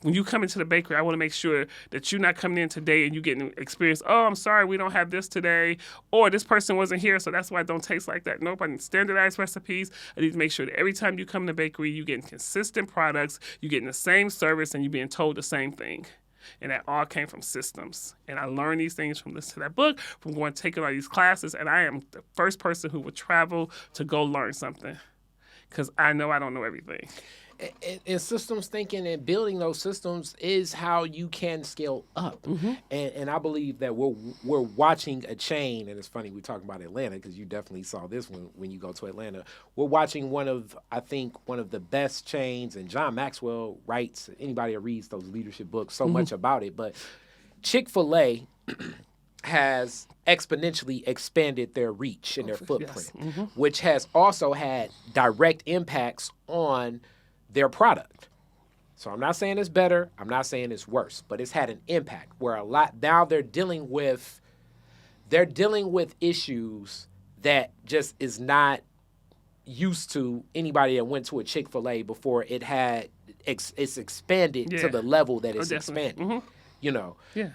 When you come into the bakery, I want to make sure that you're not coming in today and you getting experience, oh, I'm sorry, we don't have this today. Or this person wasn't here, so that's why it don't taste like that. Nope, I need standardized recipes. I need to make sure that every time you come to the bakery, you're getting consistent products, you're getting the same service, and you're being told the same thing. And that all came from systems. And I learned these things from listening to that book, from taking all these classes. And I am the first person who would travel to go learn something because I know I don't know everything. And systems thinking and building those systems is how you can scale up. And I believe that we're watching a chain, and it's funny we talk about Atlanta because you definitely saw this when you go to Atlanta. We're watching one of the best chains, and John Maxwell writes, anybody that reads those leadership books, so much about it. But Chick-fil-A has exponentially expanded their reach and their footprint, which has also had direct impacts on their product. So I'm not saying it's better, I'm not saying it's worse, but it's had an impact where now they're dealing with issues that just is not used to anybody that went to a Chick-fil-A before it's expanded to the level that it's expanded. You know. Yeah.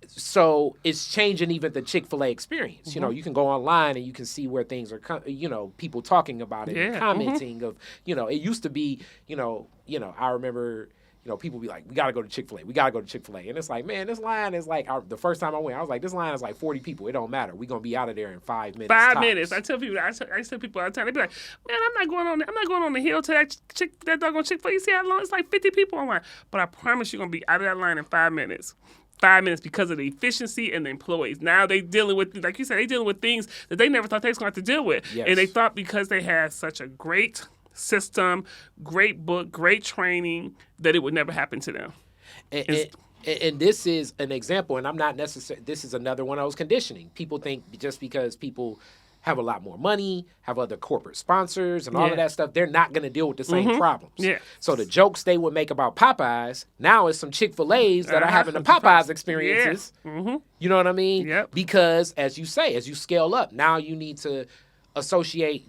So it's changing even the Chick-fil-A experience. You know, you can go online and you can see where things are, people talking about it and commenting of, it used to be, I remember, people be like, we got to go to Chick-fil-A. We got to go to Chick-fil-A. And it's like, man, this line is like, the first time I went, I was like, this line is like 40 people. It don't matter. We're going to be out of there in 5 minutes. 5 tops. minutes. I tell people all the time, they be like, man, I'm not going on the hill to that doggone Chick-fil-A. You see how long? It's like 50 people on line. But I promise you're going to be out of that line in 5 minutes. 5 minutes because of the efficiency and the employees. Now they dealing with, like you said, they dealing with things that they never thought they was going to have to deal with. Yes. And they thought because they had such a great system, great book, great training, that it would never happen to them. And this is an example, and I'm not necessarily, this is another one of those conditioning. People think just because people have a lot more money, have other corporate sponsors and all of that stuff, they're not going to deal with the same problems. Yeah. So the jokes they would make about Popeyes, now it's some Chick-fil-A's that are having the Popeyes experiences. Yeah. You know what I mean? Yep. Because as you say, as you scale up, now you need to associate,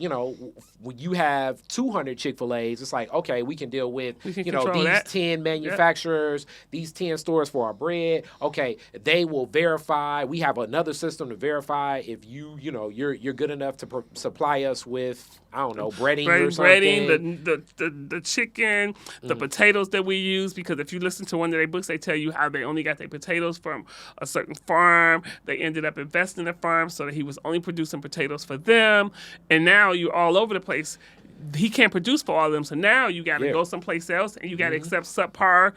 when you have 200 Chick-fil-A's, it's like, okay, we can deal with, these that. 10 manufacturers, these 10 stores for our bread. Okay, they will verify. We have another system to verify if you're good enough to supply us with, I don't know, breading or something. Breading, the chicken, the potatoes that we use, because if you listen to one of their books, they tell you how they only got their potatoes from a certain farm. They ended up investing in the farm so that he was only producing potatoes for them. And now you're all over the place. He can't produce for all of them. So now you got to go someplace else and you got to accept subpar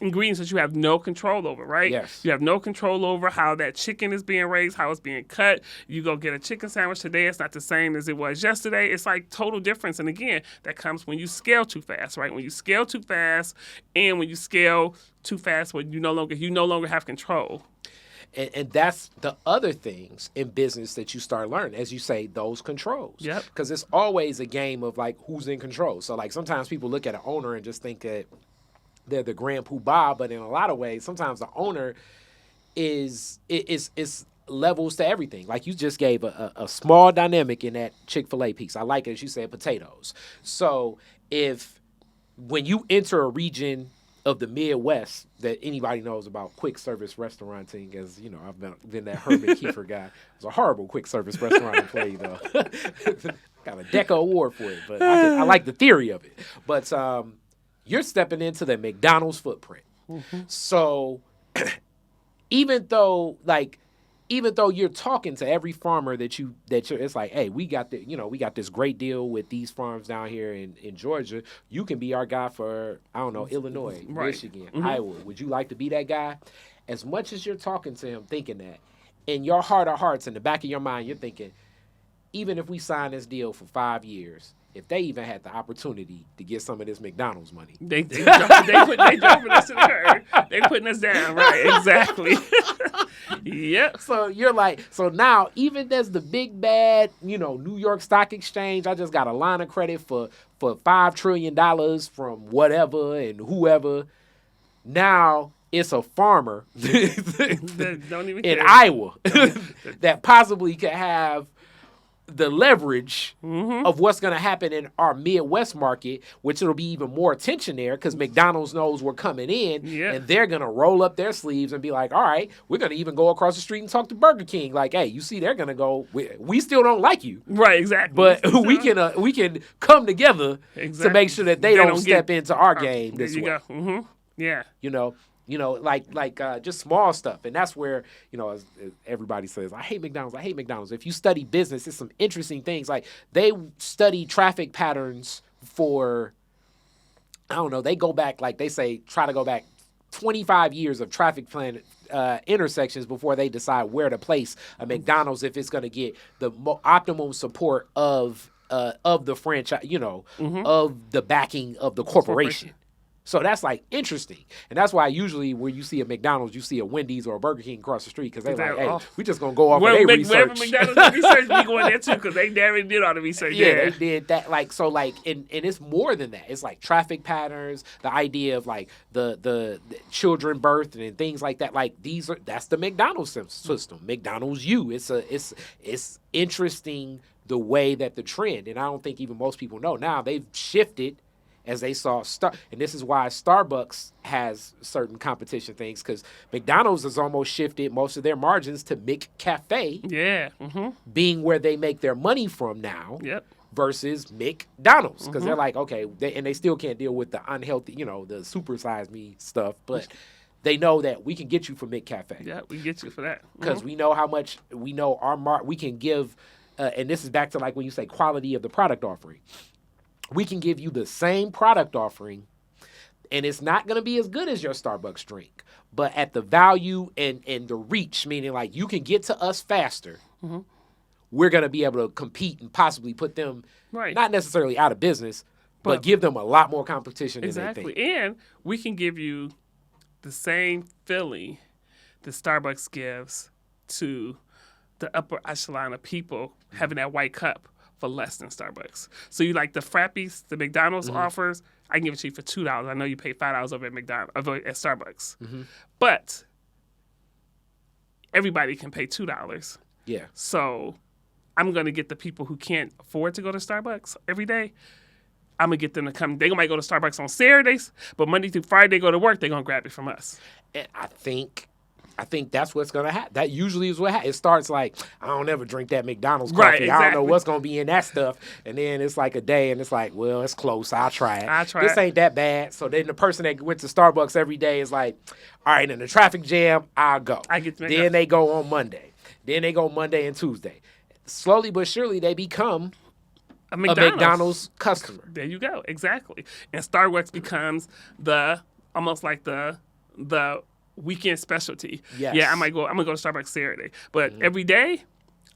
ingredients that you have no control over, right? Yes. You have no control over how that chicken is being raised, how it's being cut. You go get a chicken sandwich today, it's not the same as it was yesterday. It's like total difference. And again, that comes when you scale too fast, right? When you scale too fast and when you scale too fast when you no longer have control. And that's the other things in business that you start learning, as you say, those controls. Yep. Because it's always a game of like who's in control. So like sometimes people look at an owner and just think that they're the grand poobah, but in a lot of ways, sometimes the owner is levels to everything. Like you just gave a small dynamic in that Chick-fil-A piece. I like it, as you said, potatoes. So when you enter a region of the Midwest that anybody knows about quick service restauranting, as I've been that Herbert Kiefer guy. It was a horrible quick service restaurant employee though. Got a DECA award for it, but I like the theory of it. But you're stepping into the McDonald's footprint. Mm-hmm. So even though you're talking to every farmer that you're, it's like, hey, we got this great deal with these farms down here in Georgia. You can be our guy for, I don't know, Illinois, right. Michigan, Iowa. Would you like to be that guy? As much as you're talking to him thinking that, in your heart of hearts, in the back of your mind, you're thinking, even if we sign this deal for 5 years, if they even had the opportunity to get some of this McDonald's money. They jumping us in the curve. They putting us down, right, exactly. Yep. So you're like, so now even as the big bad, New York Stock Exchange, I just got a line of credit for $5 trillion from whatever and whoever. Now it's a farmer in Iowa that possibly could have the leverage of what's going to happen in our Midwest market, which it'll be even more attention there because McDonald's knows we're coming in and they're going to roll up their sleeves and be like, all right, we're going to even go across the street and talk to Burger King. Like, hey, you see, they're going to go, we still don't like you. Right, exactly. But we can come together to make sure that they don't step into our game this way. There you go. Yeah. Just small stuff. And that's where, as everybody says, I hate McDonald's. If you study business, it's some interesting things. Like they study traffic patterns for, I don't know, they go back, like they say, try to go back 25 years of traffic plan intersections before they decide where to place a McDonald's if it's going to get the optimum support of the franchise, of the backing of the corporation. So that's like interesting. And that's why usually when you see a McDonald's, you see a Wendy's or a Burger King across the street because they're like, hey, we just going to go off of their research. Wherever McDonald's research, we going there too because they already did all the research. Yeah, they did that. And it's more than that. It's like traffic patterns, the idea of like the children birth and things like that. Like that's the McDonald's system. McDonald's U. It's interesting the way that the trend, and I don't think even most people know now, they've shifted as they saw and this is why Starbucks has certain competition things because McDonald's has almost shifted most of their margins to McCafe. Yeah. Being where they make their money from now. Yep. versus McDonald's, because they're like, okay, they still can't deal with the unhealthy, the supersize me stuff, but they know that we can get you from McCafe. Yeah, we can get you for that. Because we know how much, we know our we can give, and this is back to like when you say quality of the product offering. We can give you the same product offering, and it's not going to be as good as your Starbucks drink, but at the value and the reach, meaning like you can get to us faster, we're going to be able to compete and possibly put them not necessarily out of business, but give them a lot more competition than they think. And we can give you the same feeling that Starbucks gives to the upper echelon of people having that white cup for less than Starbucks. So you like the Frappies, the McDonald's offers, I can give it to you for $2. I know you pay $5 over at Starbucks. But everybody can pay $2. Yeah. So I'm going to get the people who can't afford to go to Starbucks every day. I'm going to get them to come. They might go to Starbucks on Saturdays, but Monday through Friday they go to work, they're going to grab it from us. And I think that's what's going to happen. That usually is what happens. It starts like, I don't ever drink that McDonald's coffee. Right, exactly. I don't know what's going to be in that stuff. And then it's like a day and it's like, well, it's close. I'll try it. This ain't that bad. So then the person that went to Starbucks every day is like, all right, in the traffic jam, I'll go. Then they go on Monday. Then they go Monday and Tuesday. Slowly but surely they become a McDonald's customer. There you go. Exactly. And Starbucks becomes almost like the weekend specialty. Yes. Yeah, I'm gonna go to Starbucks Saturday. But every day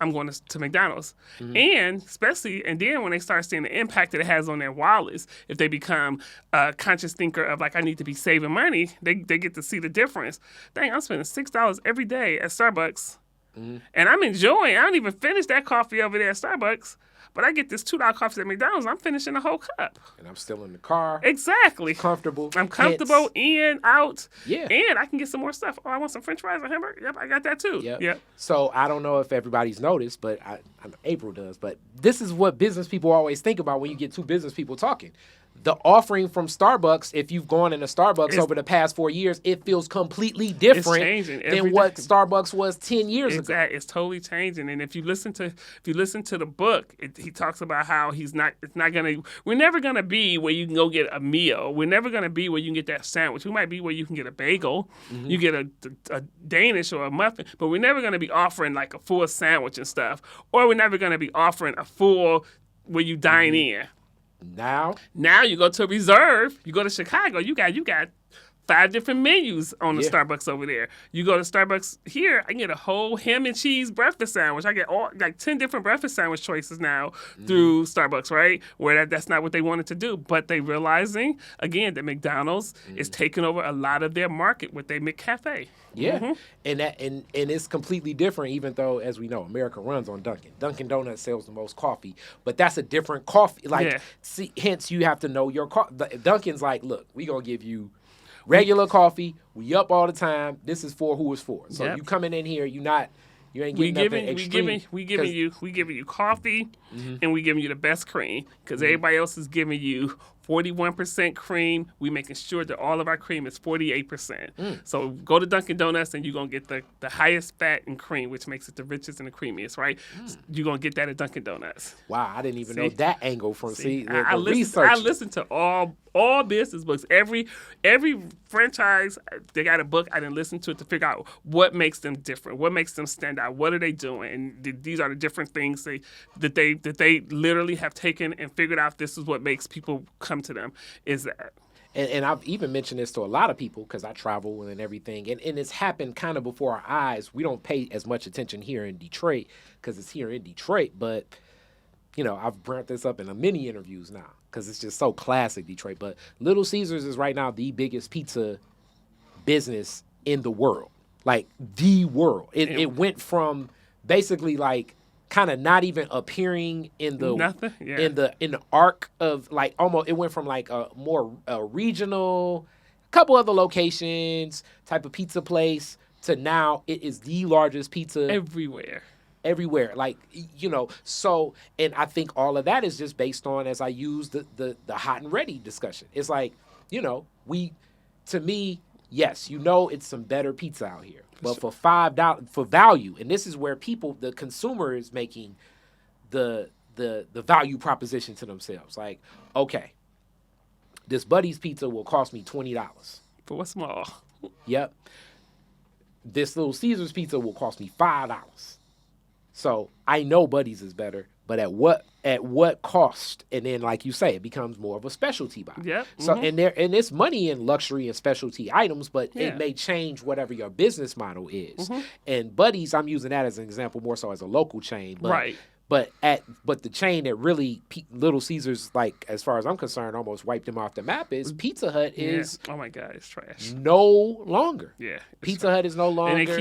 I'm going to McDonald's. And then when they start seeing the impact that it has on their wallets, if they become a conscious thinker of like, I need to be saving money, they get to see the difference. Dang, I'm spending $6 every day at Starbucks. And I'm enjoying. I don't even finish that coffee over there at Starbucks, but I get this $2 coffee at McDonald's. I'm finishing the whole cup. And I'm still in the car. Exactly. It's comfortable. I'm comfortable in, out. Yeah. And I can get some more stuff. Oh, I want some French fries and hamburger. Yep, I got that too. Yep. So I don't know if everybody's noticed, but I know April does. But this is what business people always think about when you get two business people talking. The offering from Starbucks, if you've gone into Starbucks over the past 4 years, it feels completely different than what Starbucks was 10 years ago. It's totally changing. And if you listen to the book, he talks about how we're never gonna be where you can go get a meal. We're never gonna be where you can get that sandwich. We might be where you can get a bagel, you get a Danish or a muffin, but we're never gonna be offering like a full sandwich and stuff. Or we're never gonna be offering a full where you dine in. Now you go to a Reserve, you go to Chicago, you got 5 different menus on the Starbucks over there. You go to Starbucks here, I can get a whole ham and cheese breakfast sandwich. I get like 10 different breakfast sandwich choices now through Starbucks, right? Where that's not what they wanted to do. But they realizing, again, that McDonald's is taking over a lot of their market with their McCafe. Yeah. And it's completely different, even though, as we know, America runs on Dunkin'. Dunkin' Donuts sells the most coffee, but that's a different coffee. Hence you have to know your coffee. Dunkin's like, look, we going to give you regular coffee. We up all the time. This is for who it's for. So you coming in here, you ain't getting nothing extreme. We giving you coffee, and we giving you the best cream because everybody else is giving you 41% cream. We making sure that all of our cream is 48%. So go to Dunkin' Donuts and you're going to get the highest fat and cream, which makes it the richest and the creamiest, right? You're going to get that at Dunkin' Donuts. Wow, I didn't even know that angle from the research. I listen to all business books. Every franchise, they got a book. I didn't listen to it to figure out what makes them different, what makes them stand out, what are they doing, and these are the different things that they literally have taken and figured out. This is what makes people come to them. Is that? And I've even mentioned this to a lot of people because I travel and everything, and it's happened kind of before our eyes. We don't pay as much attention here in Detroit because it's here in Detroit, but I've brought this up in many interviews now because it's just so classic Detroit. But Little Caesars is right now the biggest pizza business in the world, like the world. It went from basically like kind of not even appearing in the in the arc of like almost. It went from like a more regional, couple other locations type of pizza place to now it is the largest pizza everywhere, like, so, and I think all of that is just based on, as I use the hot and ready discussion. It's like, to me, yes, it's some better pizza out here, but for $5 for value, and this is where the consumer is making the the value proposition to themselves. Like, okay, this Buddy's pizza will cost me $20. For what's small? Yep. This Little Caesars pizza will cost me $5. So I know Buddy's is better, but at what cost? And then, like you say, it becomes more of a specialty buy. Yep. So and it's money in luxury and specialty items, but it may change whatever your business model is. And Buddy's, I'm using that as an example more so as a local chain, but Right. But the chain that really Little Caesars, like as far as I'm concerned, almost wiped them off the map is Pizza Hut is. Oh my God, it's trash. No longer. Yeah. Pizza Hut is no longer. And they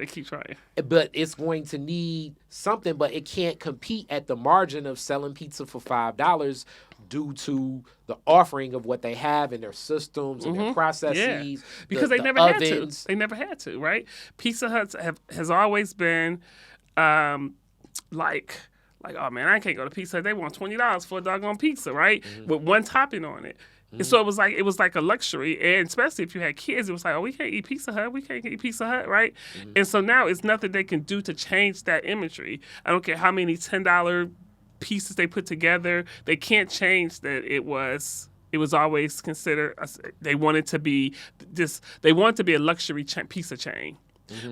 keep trying. But it's going to need something, but it can't compete at the margin of selling pizza for $5 due to the offering of what they have in their systems and their processes. Yeah. Because they never ovens. had to. They never had to, right? Pizza Huts has always been like, oh man, I can't go to Pizza Hut. They want $20 for a doggone pizza, right? With one topping on it. And so it was like a luxury, and especially if you had kids, it was like, oh, we can't eat Pizza Hut, right? And so now it's nothing they can do to change that imagery. I don't care how many $10 pieces they put together, they can't change that it was always considered. They wanted to be a luxury pizza chain.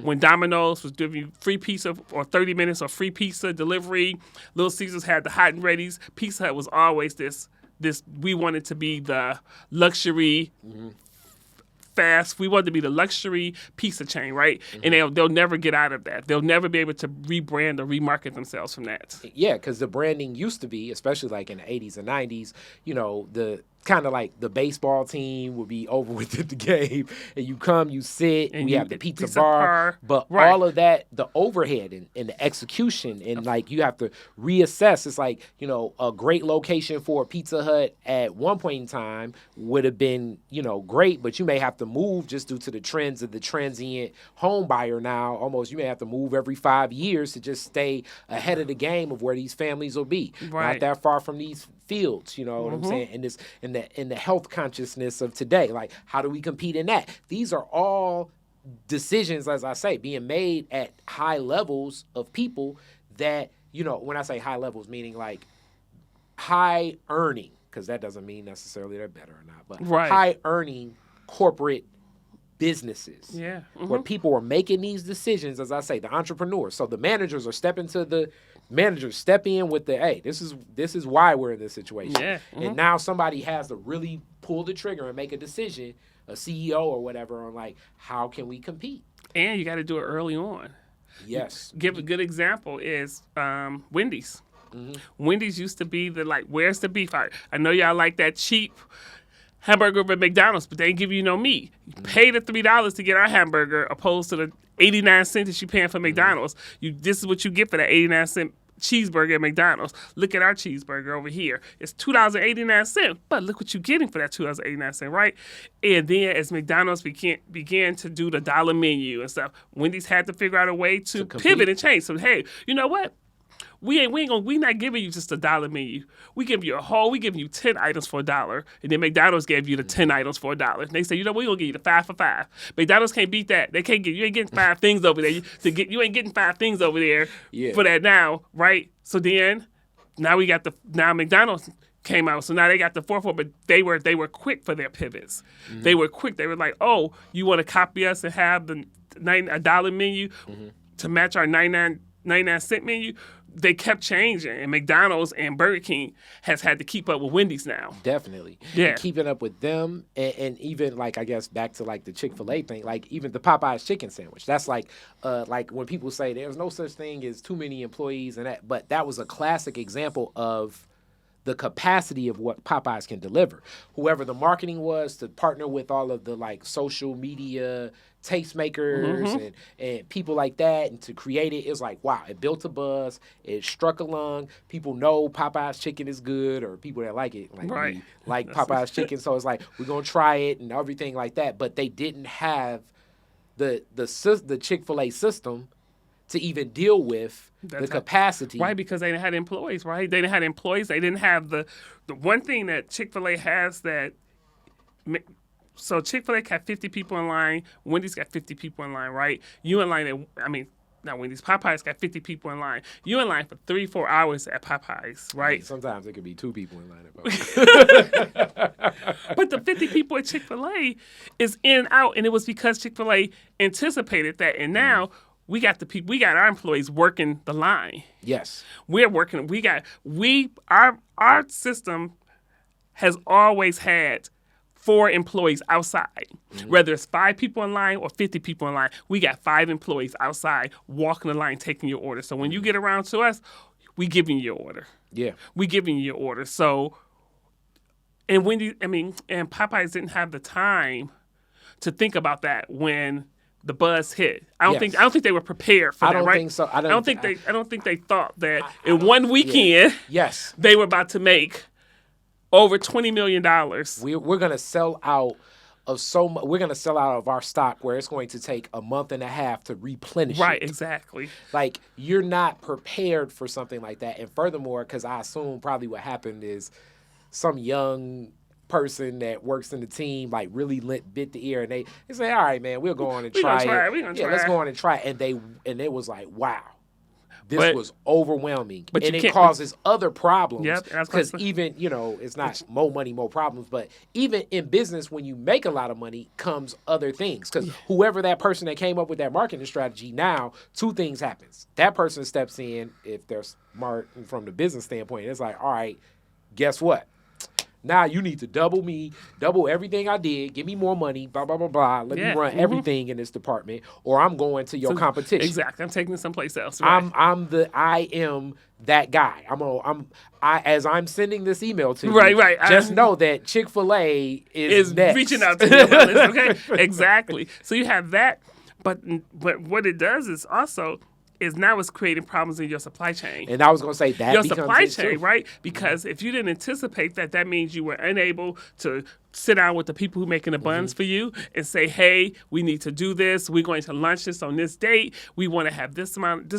When Domino's was giving you free pizza or 30 minutes or free pizza delivery, Little Caesars had the hot and readies. Pizza Hut was always this. We wanted to be the luxury fast. We wanted to be the luxury pizza chain, right? And they'll never get out of that. They'll never be able to rebrand or remarket themselves from that. Yeah, because the branding used to be, especially like in the 80s and 90s, the kind of like the baseball team would be over with the game, and you come, you sit, and we have the pizza bar, but all of that, the overhead and the execution, and like you have to reassess. It's like, a great location for a Pizza Hut at one point in time would have been, great, but you may have to move just due to the trends of the transient home buyer now. Almost you may have to move every 5 years to just stay ahead of the game of where these families will be. Not that far from these fields, you know what I'm saying? And in the health consciousness of today, like how do we compete in that? These are all decisions, as I say, being made at high levels of people that, when I say high levels, meaning like high earning, because that doesn't mean necessarily they're better or not, but high earning corporate businesses where people are making these decisions, as I say, the entrepreneurs. So the managers are step in with the, hey, this is why we're in this situation. Yeah. And now somebody has to really pull the trigger and make a decision, a CEO or whatever, on like, how can we compete? And you got to do it early on. Yes. Give a good example is Wendy's. Wendy's used to be the where's the beef? I know y'all like that cheap hamburger at McDonald's, but they ain't give you no meat. You pay the $3 to get our hamburger opposed to the 89 cents that you paying for McDonald's. This is what you get for that 89-cent cheeseburger at McDonald's. Look at our cheeseburger over here. It's $2.89, but look what you're getting for that $2.89, right? And then as McDonald's began to do the dollar menu and stuff, Wendy's had to figure out a way to pivot and change. So hey, you know what? We not giving you just a dollar menu. We giving you 10 items for $1. And then McDonald's gave you the 10 items for $1. And they say, we're gonna give you the 5 for $5. McDonald's can't beat that. They can't you ain't getting 5 things over there. You ain't getting 5 things over there for that now, right? So then now McDonald's came out. So now they got the 4 but they were quick for their pivots. They were quick. They were like, oh, you want to copy us and have the $1 menu to match our 99-cent menu? They kept changing, and McDonald's and Burger King has had to keep up with Wendy's now. Definitely. Yeah. And keeping up with them, and even, like, I guess back to, like, the Chick-fil-A thing, like, even the Popeye's chicken sandwich. That's like when people say there's no such thing as too many employees and that, but that was a classic example of the capacity of what Popeyes can deliver. Whoever the marketing was to partner with all of the, like, social media tastemakers and people like that, and to create it, was like, wow, it built a buzz, it struck a lung. People know Popeye's chicken is good, or people that like it, we like Popeye's chicken, so it's like, we're going to try it and everything like that. But they didn't have the Chick-fil-A system to even deal with the capacity. Right, because they didn't have employees, right? They didn't have employees. They didn't have the one thing that Chick-fil-A has that... So Chick-fil-A got 50 people in line. Wendy's got 50 people in line, right? You in line Now, Wendy's, Popeyes got 50 people in line. You're in line for 3-4 hours at Popeyes, right? Sometimes it could be 2 people in line at Popeyes. But the 50 people at Chick-fil-A is in and out, and it was because Chick-fil-A anticipated that. And now we got our employees working the line. Yes. We're working. Our system has always had 4 employees outside. Whether it's 5 people in line or 50 people in line, we got 5 employees outside walking the line, taking your order. So when you get around to us, we giving you your order. Yeah. We giving you your order. So, and and Popeyes didn't have the time to think about that when the buzz hit. I don't think they were prepared for that. I don't right? think so. I don't think they thought that in one weekend, yes, they were about to make over $20 million. We're gonna sell out of so much. We're gonna sell out of our stock where it's going to take a month and a half to replenish. Right, it. exactly. Like, you're not prepared for something like that. And furthermore, because I assume probably what happened is some young person that works in the team like really bit the ear, and they say, "All right, man, we'll go on and try it. Let's go on and try it." And it was like, wow. This was overwhelming, and it causes other problems. Because even, it's not more money, more problems. But even in business, when you make a lot of money, comes other things. Because whoever that person that came up with that marketing strategy, now 2 things happens. That person steps in, if they're smart from the business standpoint. It's like, all right, guess what? Now you need to double everything I did, give me more money, blah, blah, blah, blah. Let me run everything in this department, or I'm going to your competition. Exactly. I'm taking it someplace else. Right? I am that guy. As I'm sending this email to you, right. Just know that Chick-fil-A is next. Reaching out to you about this, okay? Exactly. So you have that, but what it does is also now it's creating problems in your supply chain. And I was going to say that your supply chain, right? Because if you didn't anticipate that, that means you were unable to sit down with the people who are making the buns for you and say, hey, we need to do this. We're going to launch this on this date. We want to have this amount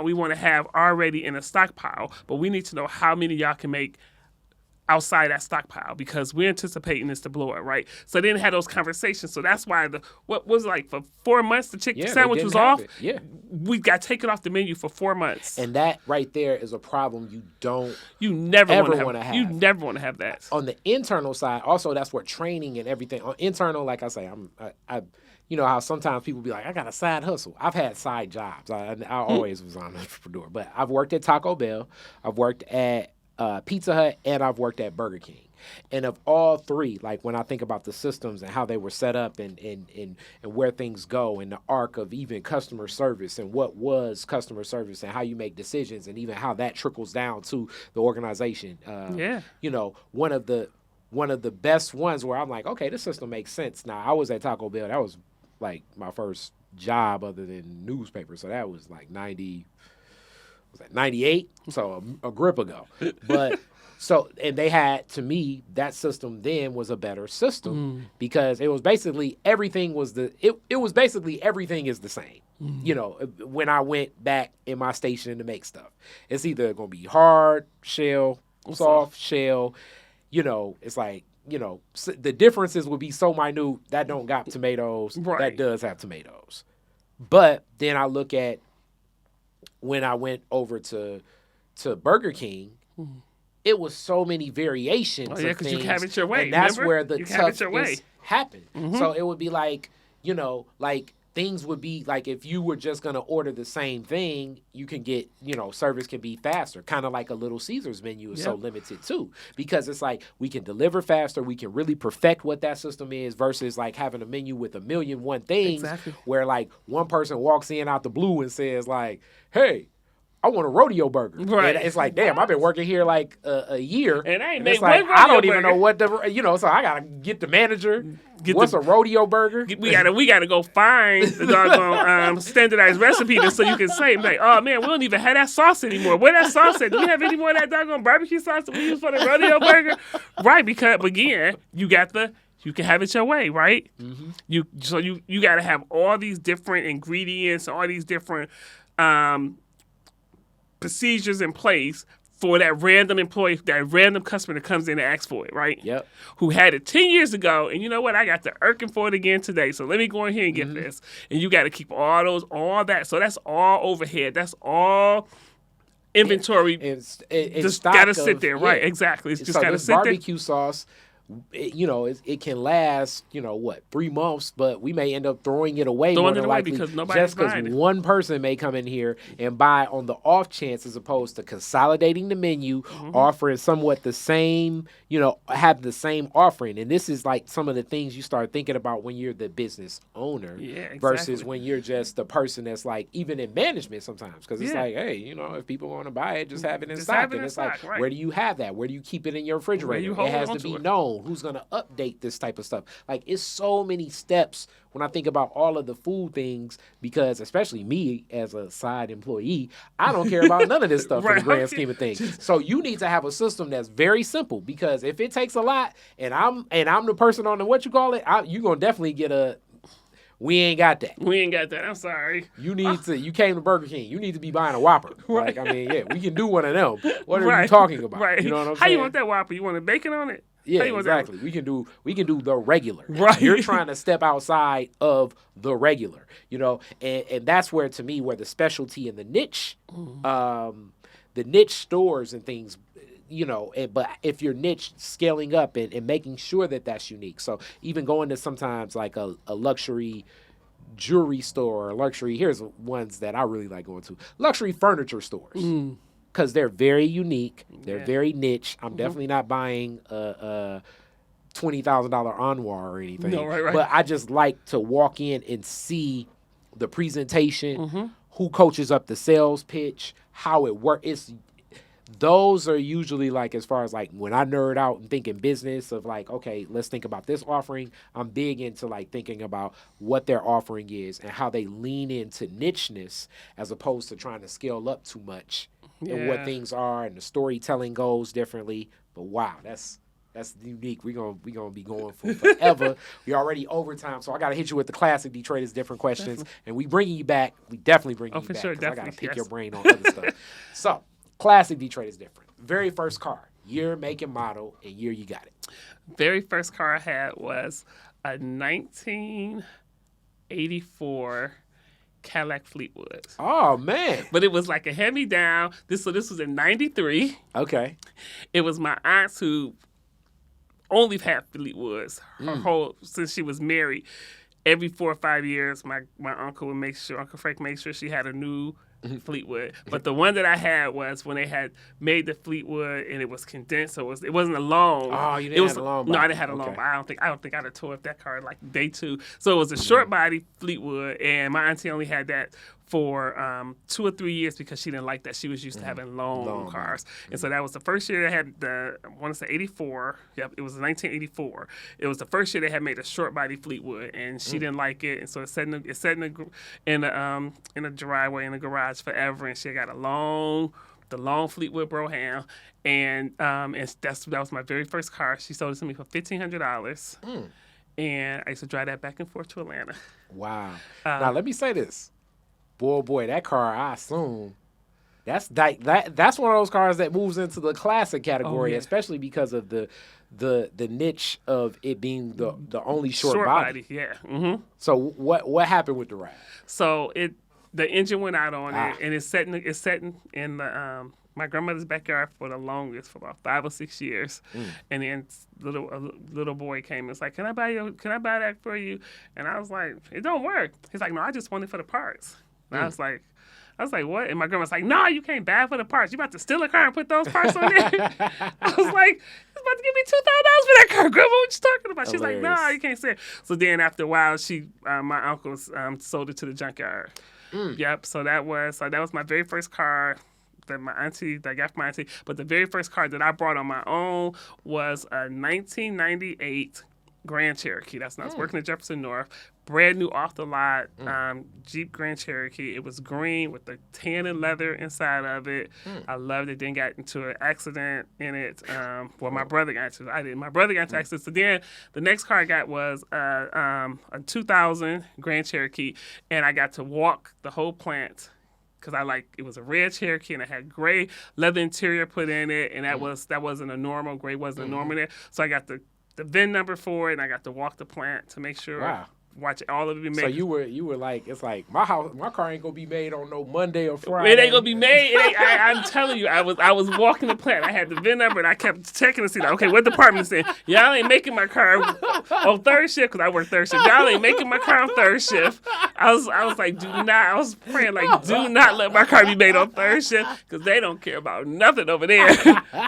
we want to have already in a stockpile, but we need to know how many y'all can make outside that stockpile because we're anticipating this to blow up, right? So they didn't have those conversations. So that's why what was it, like for 4 months the chicken sandwich was off. Yeah, we got taken off the menu for 4 months. And that right there is a problem you never want to have. You never want to have that. On the internal side, also that's where training and everything. On internal, like I say, I you know how sometimes people be like, I got a side hustle. I've had side jobs. I always was an entrepreneur, but I've worked at Taco Bell. I've worked at Pizza Hut, and I've worked at Burger King. And of all 3, like when I think about the systems and how they were set up and where things go and the arc of even customer service and what was customer service and how you make decisions and even how that trickles down to the organization. One of the best ones where I'm like, okay, this system makes sense. Now, I was at Taco Bell. That was like my first job other than newspaper. So that was like 98? So a grip ago. But and they had, to me, that system then was a better system because it was basically everything is the same. When I went back in my station to make stuff, it's either going to be hard shell, soft shell. It's like, the differences would be so minute that don't got tomatoes. Right. That does have tomatoes. But then I look at when I went over to Burger King, it was so many variations of things. Because you have it your way. And that's where the toughness happened. So it would be like, like things would be like if you were just going to order the same thing, you can get, service can be faster. Kind of like a Little Caesars menu is so limited too. Because it's like we can deliver faster. We can really perfect what that system is versus like having a menu with 1,000,001 things where like one person walks in out the blue and says like, hey, I want a rodeo burger. Right. And it's like, damn, I've been working here like a year. And I ain't it's made like, one I don't rodeo even know what so I got to get the manager. What's a rodeo burger? We gotta go find the doggone standardized recipe so you can say, like, oh man, we don't even have that sauce anymore. Where that sauce at? Do we have any more of that doggone barbecue sauce that we use for the rodeo burger? Right, because again, you can have it your way, right? Mm-hmm. You got to have all these different ingredients, all these different procedures in place for that random employee, that random customer that comes in and asks for it, right? Yep. Who had it 10 years ago, and you know what? I got the irking for it again today, so let me go in here and get this. And you got to keep all that. So that's all overhead. That's all inventory. It's just got to sit there, right? Exactly. It's just got to sit there. Barbecue sauce, it can last, 3 months, but we may end up throwing it away more than likely because nobody's just because one person may come in here and buy on the off chance, as opposed to consolidating the menu, offering somewhat the same, have the same offering. And this is like some of the things you start thinking about when you're the business owner versus when you're just the person that's like, even in management sometimes, because it's like, hey, if people want to buy it, just have it in stock. And it's like, where do you have that? Where do you keep it in your refrigerator? It has to be known. Who's going to update this type of stuff? Like, it's so many steps when I think about all of the food things, because especially me as a side employee, I don't care about none of this stuff in the grand scheme of things. So you need to have a system that's very simple, because if it takes a lot and I'm the person on the you're going to definitely get we ain't got that. We ain't got that. I'm sorry. You came to Burger King. You need to be buying a Whopper. Right. Like, we can do one of them. What are you talking about? Right. You know what I'm saying? How you want that Whopper? You want a bacon on it? Yeah, exactly. We can do the regular. Right. You're trying to step outside of the regular, and that's where, to me, where the specialty and the niche stores and things, but if your niche scaling up and making sure that that's unique. So even going to sometimes like a luxury jewelry store or here's ones that I really like going to, luxury furniture stores. Because they're very unique. They're very niche. I'm definitely not buying a $20,000 Anwar or anything. No, right. But I just like to walk in and see the presentation, who coaches up the sales pitch, how it works. Those are usually like, as far as like when I nerd out and thinking business of like, okay, let's think about this offering. I'm big into like thinking about what their offering is and how they lean into nicheness as opposed to trying to scale up too much. And what things are, and the storytelling goes differently. But wow, that's unique. We're gonna be going for forever. We already overtime, so I gotta hit you with the classic Detroit is different questions. Definitely. And we bringing you back. We definitely bring you back. Sure, I gotta pick your brain on other stuff. So classic Detroit is different. Very first car, year, make, and model, and year you got it. Very first car I had was a 1984 Cadillac Fleetwood. Oh, man. But it was like a hand-me-down. This was in 93. Okay. It was my aunt's who only had Fleetwoods since she was married. Every 4 or 5 years, my uncle would Uncle Frank made sure she had a new Fleetwood. But the one that I had was when they had made the Fleetwood and it was condensed, so it wasn't a long. Oh, you didn't have a long body. No, I didn't have a long body. I don't think I'd have tore up that car like day 2. So it was a short body Fleetwood, and my auntie only had that for 2 or 3 years because she didn't like that. She was used to having long cars. And so that was the first year they had I want to say 84. Yep, it was 1984. It was the first year they had made a short body Fleetwood, and she didn't like it. And so it sat in a driveway in the garage forever, and she got the long Fleetwood Brougham, and that was my very first car. She sold it to me for $1,500, and I used to drive that back and forth to Atlanta. Wow. Now let me say this. Boy, that car, I assume, that's one of those cars that moves into the classic category, especially because of the niche of it being the only short body. Yeah. Mm-hmm. So what happened with the ride? So the engine went out on it, and it's sitting in the my grandmother's backyard for the longest, for about 5 or 6 years. And then a little boy came and was like, can I buy that for you? And I was like, it don't work. He's like, no, I just want it for the parts. And I was like, what? And my grandma's like, no, you can't buy it for the parts. You about to steal a car and put those parts on there? I was like, he's about to give me $2,000 for that car, Grandma. What you talking about? She's like, no, you can't say it. So then after a while, my uncle sold it to the junkyard. Yep. So that was my very first car that I got from my auntie. But the very first car that I brought on my own was a 1998 Grand Cherokee. That's when I was working at Jefferson North. Brand new off the lot Jeep Grand Cherokee. It was green with the tan and leather inside of it. I loved it. Then got into an accident in it. My brother got into it. I didn't. My brother got into an accident. So then the next car I got was a 2000 Grand Cherokee, and I got to walk the whole plant because it was a red Cherokee and it had gray leather interior put in it, and that wasn't a normal. Gray wasn't a normal there. So I got the VIN number for it, and I got to walk the plant to make sure. Wow. Watch all of it be made. So you were like, it's like my car ain't gonna be made on no Monday or Friday. It ain't gonna be made. I'm telling you, I was walking the plant. I had the VIN number and I kept checking to see, like, okay, what department is in? Y'all ain't making my car on third shift because I work third shift. Y'all ain't making my car on third shift. I was like, I was praying like, do not let my car be made on third shift because they don't care about nothing over there.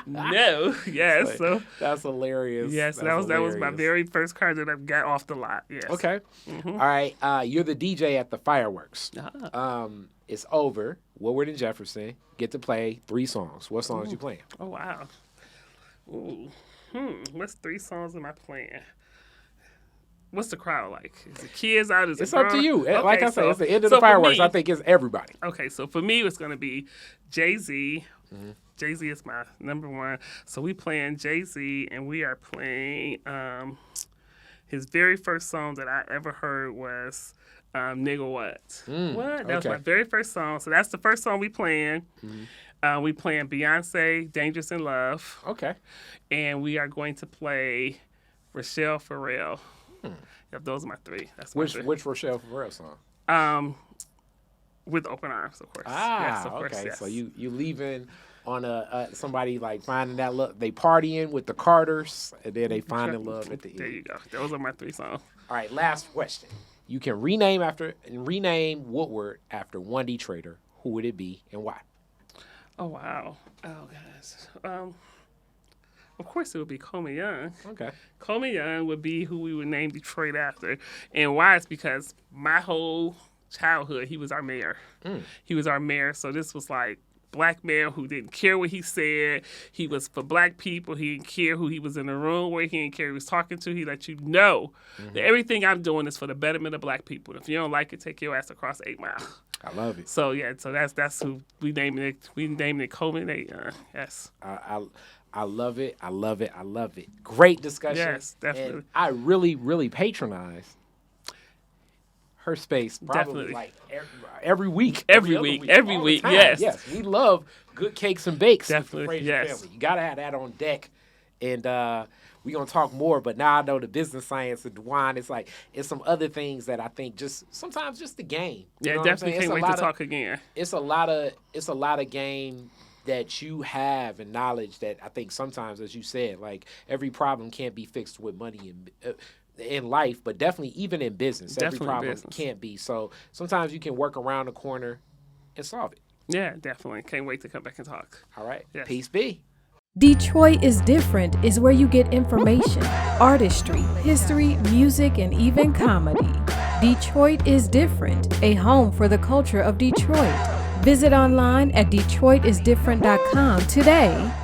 No, yes. So that's hilarious. Yes, that was my very first car that I got off the lot. Yes. Okay. Mm-hmm. All right, you're the DJ at the fireworks. It's over. Woodward and Jefferson get to play 3 songs. What songs you playing? Oh, wow. Ooh. What's 3 songs am I playing? What's the crowd like? Is the kids out? Is it's it up to you. Okay, like I said, it's the end of the fireworks. I think it's everybody. Okay, so for me, it's going to be Jay-Z. Mm-hmm. Jay-Z is my number 1. So we playing Jay-Z, and we are playing... his very first song that I ever heard was Nigga What? What? That was my very first song. So that's the first song we playing. Mm-hmm. We playing Beyonce, Dangerous in Love. Okay. And we are going to play Rochelle Farrell. Yep, those are my 3. That's my 3. Which Rochelle Farrell song? With Open Arms, of course. Yes, of course, okay. Yes. So you leaving on somebody like finding that love. They partying with the Carters, and then they finding love at the end. There you go. Those are my 3 songs. All right, last question. You can rename Woodward after one Detroiter. Who would it be and why? Oh wow. Oh gosh. Of course it would be Coleman Young. Okay. Coleman Young would be who we would name Detroit after, and why? It's because my whole childhood he was our mayor. He was our mayor, so this was like. Black man who didn't care what he said. He was for black people. He didn't care who he was in the room with. He didn't care who he was talking to. He let you know that everything I'm doing is for the betterment of black people. If you don't like it, take your ass across 8 Mile. I love it. So yeah, so that's who we named it. We named it Coleman. Yes. I love it. I love it. I love it. Great discussion. Yes, definitely. And I really, really patronize her space probably definitely. Like every week. Every week, yes. Yes, we love good cakes and bakes. Definitely, yes. Family. You got to have that on deck. And we're going to talk more, but now I know the business science of DeJuan, it's some other things that I think sometimes just the game. Yeah, definitely can't wait to talk again. It's a lot of game that you have and knowledge that I think sometimes, as you said, like every problem can't be fixed with money and in life, but definitely even in business, every problem can't be. So sometimes you can work around the corner and solve it. Yeah, definitely. Can't wait to come back and talk. All right. Yes. Peace be. Detroit is Different is where you get information, artistry, history, music, and even comedy. Detroit is Different, a home for the culture of Detroit. Visit online at DetroitisDifferent.com today.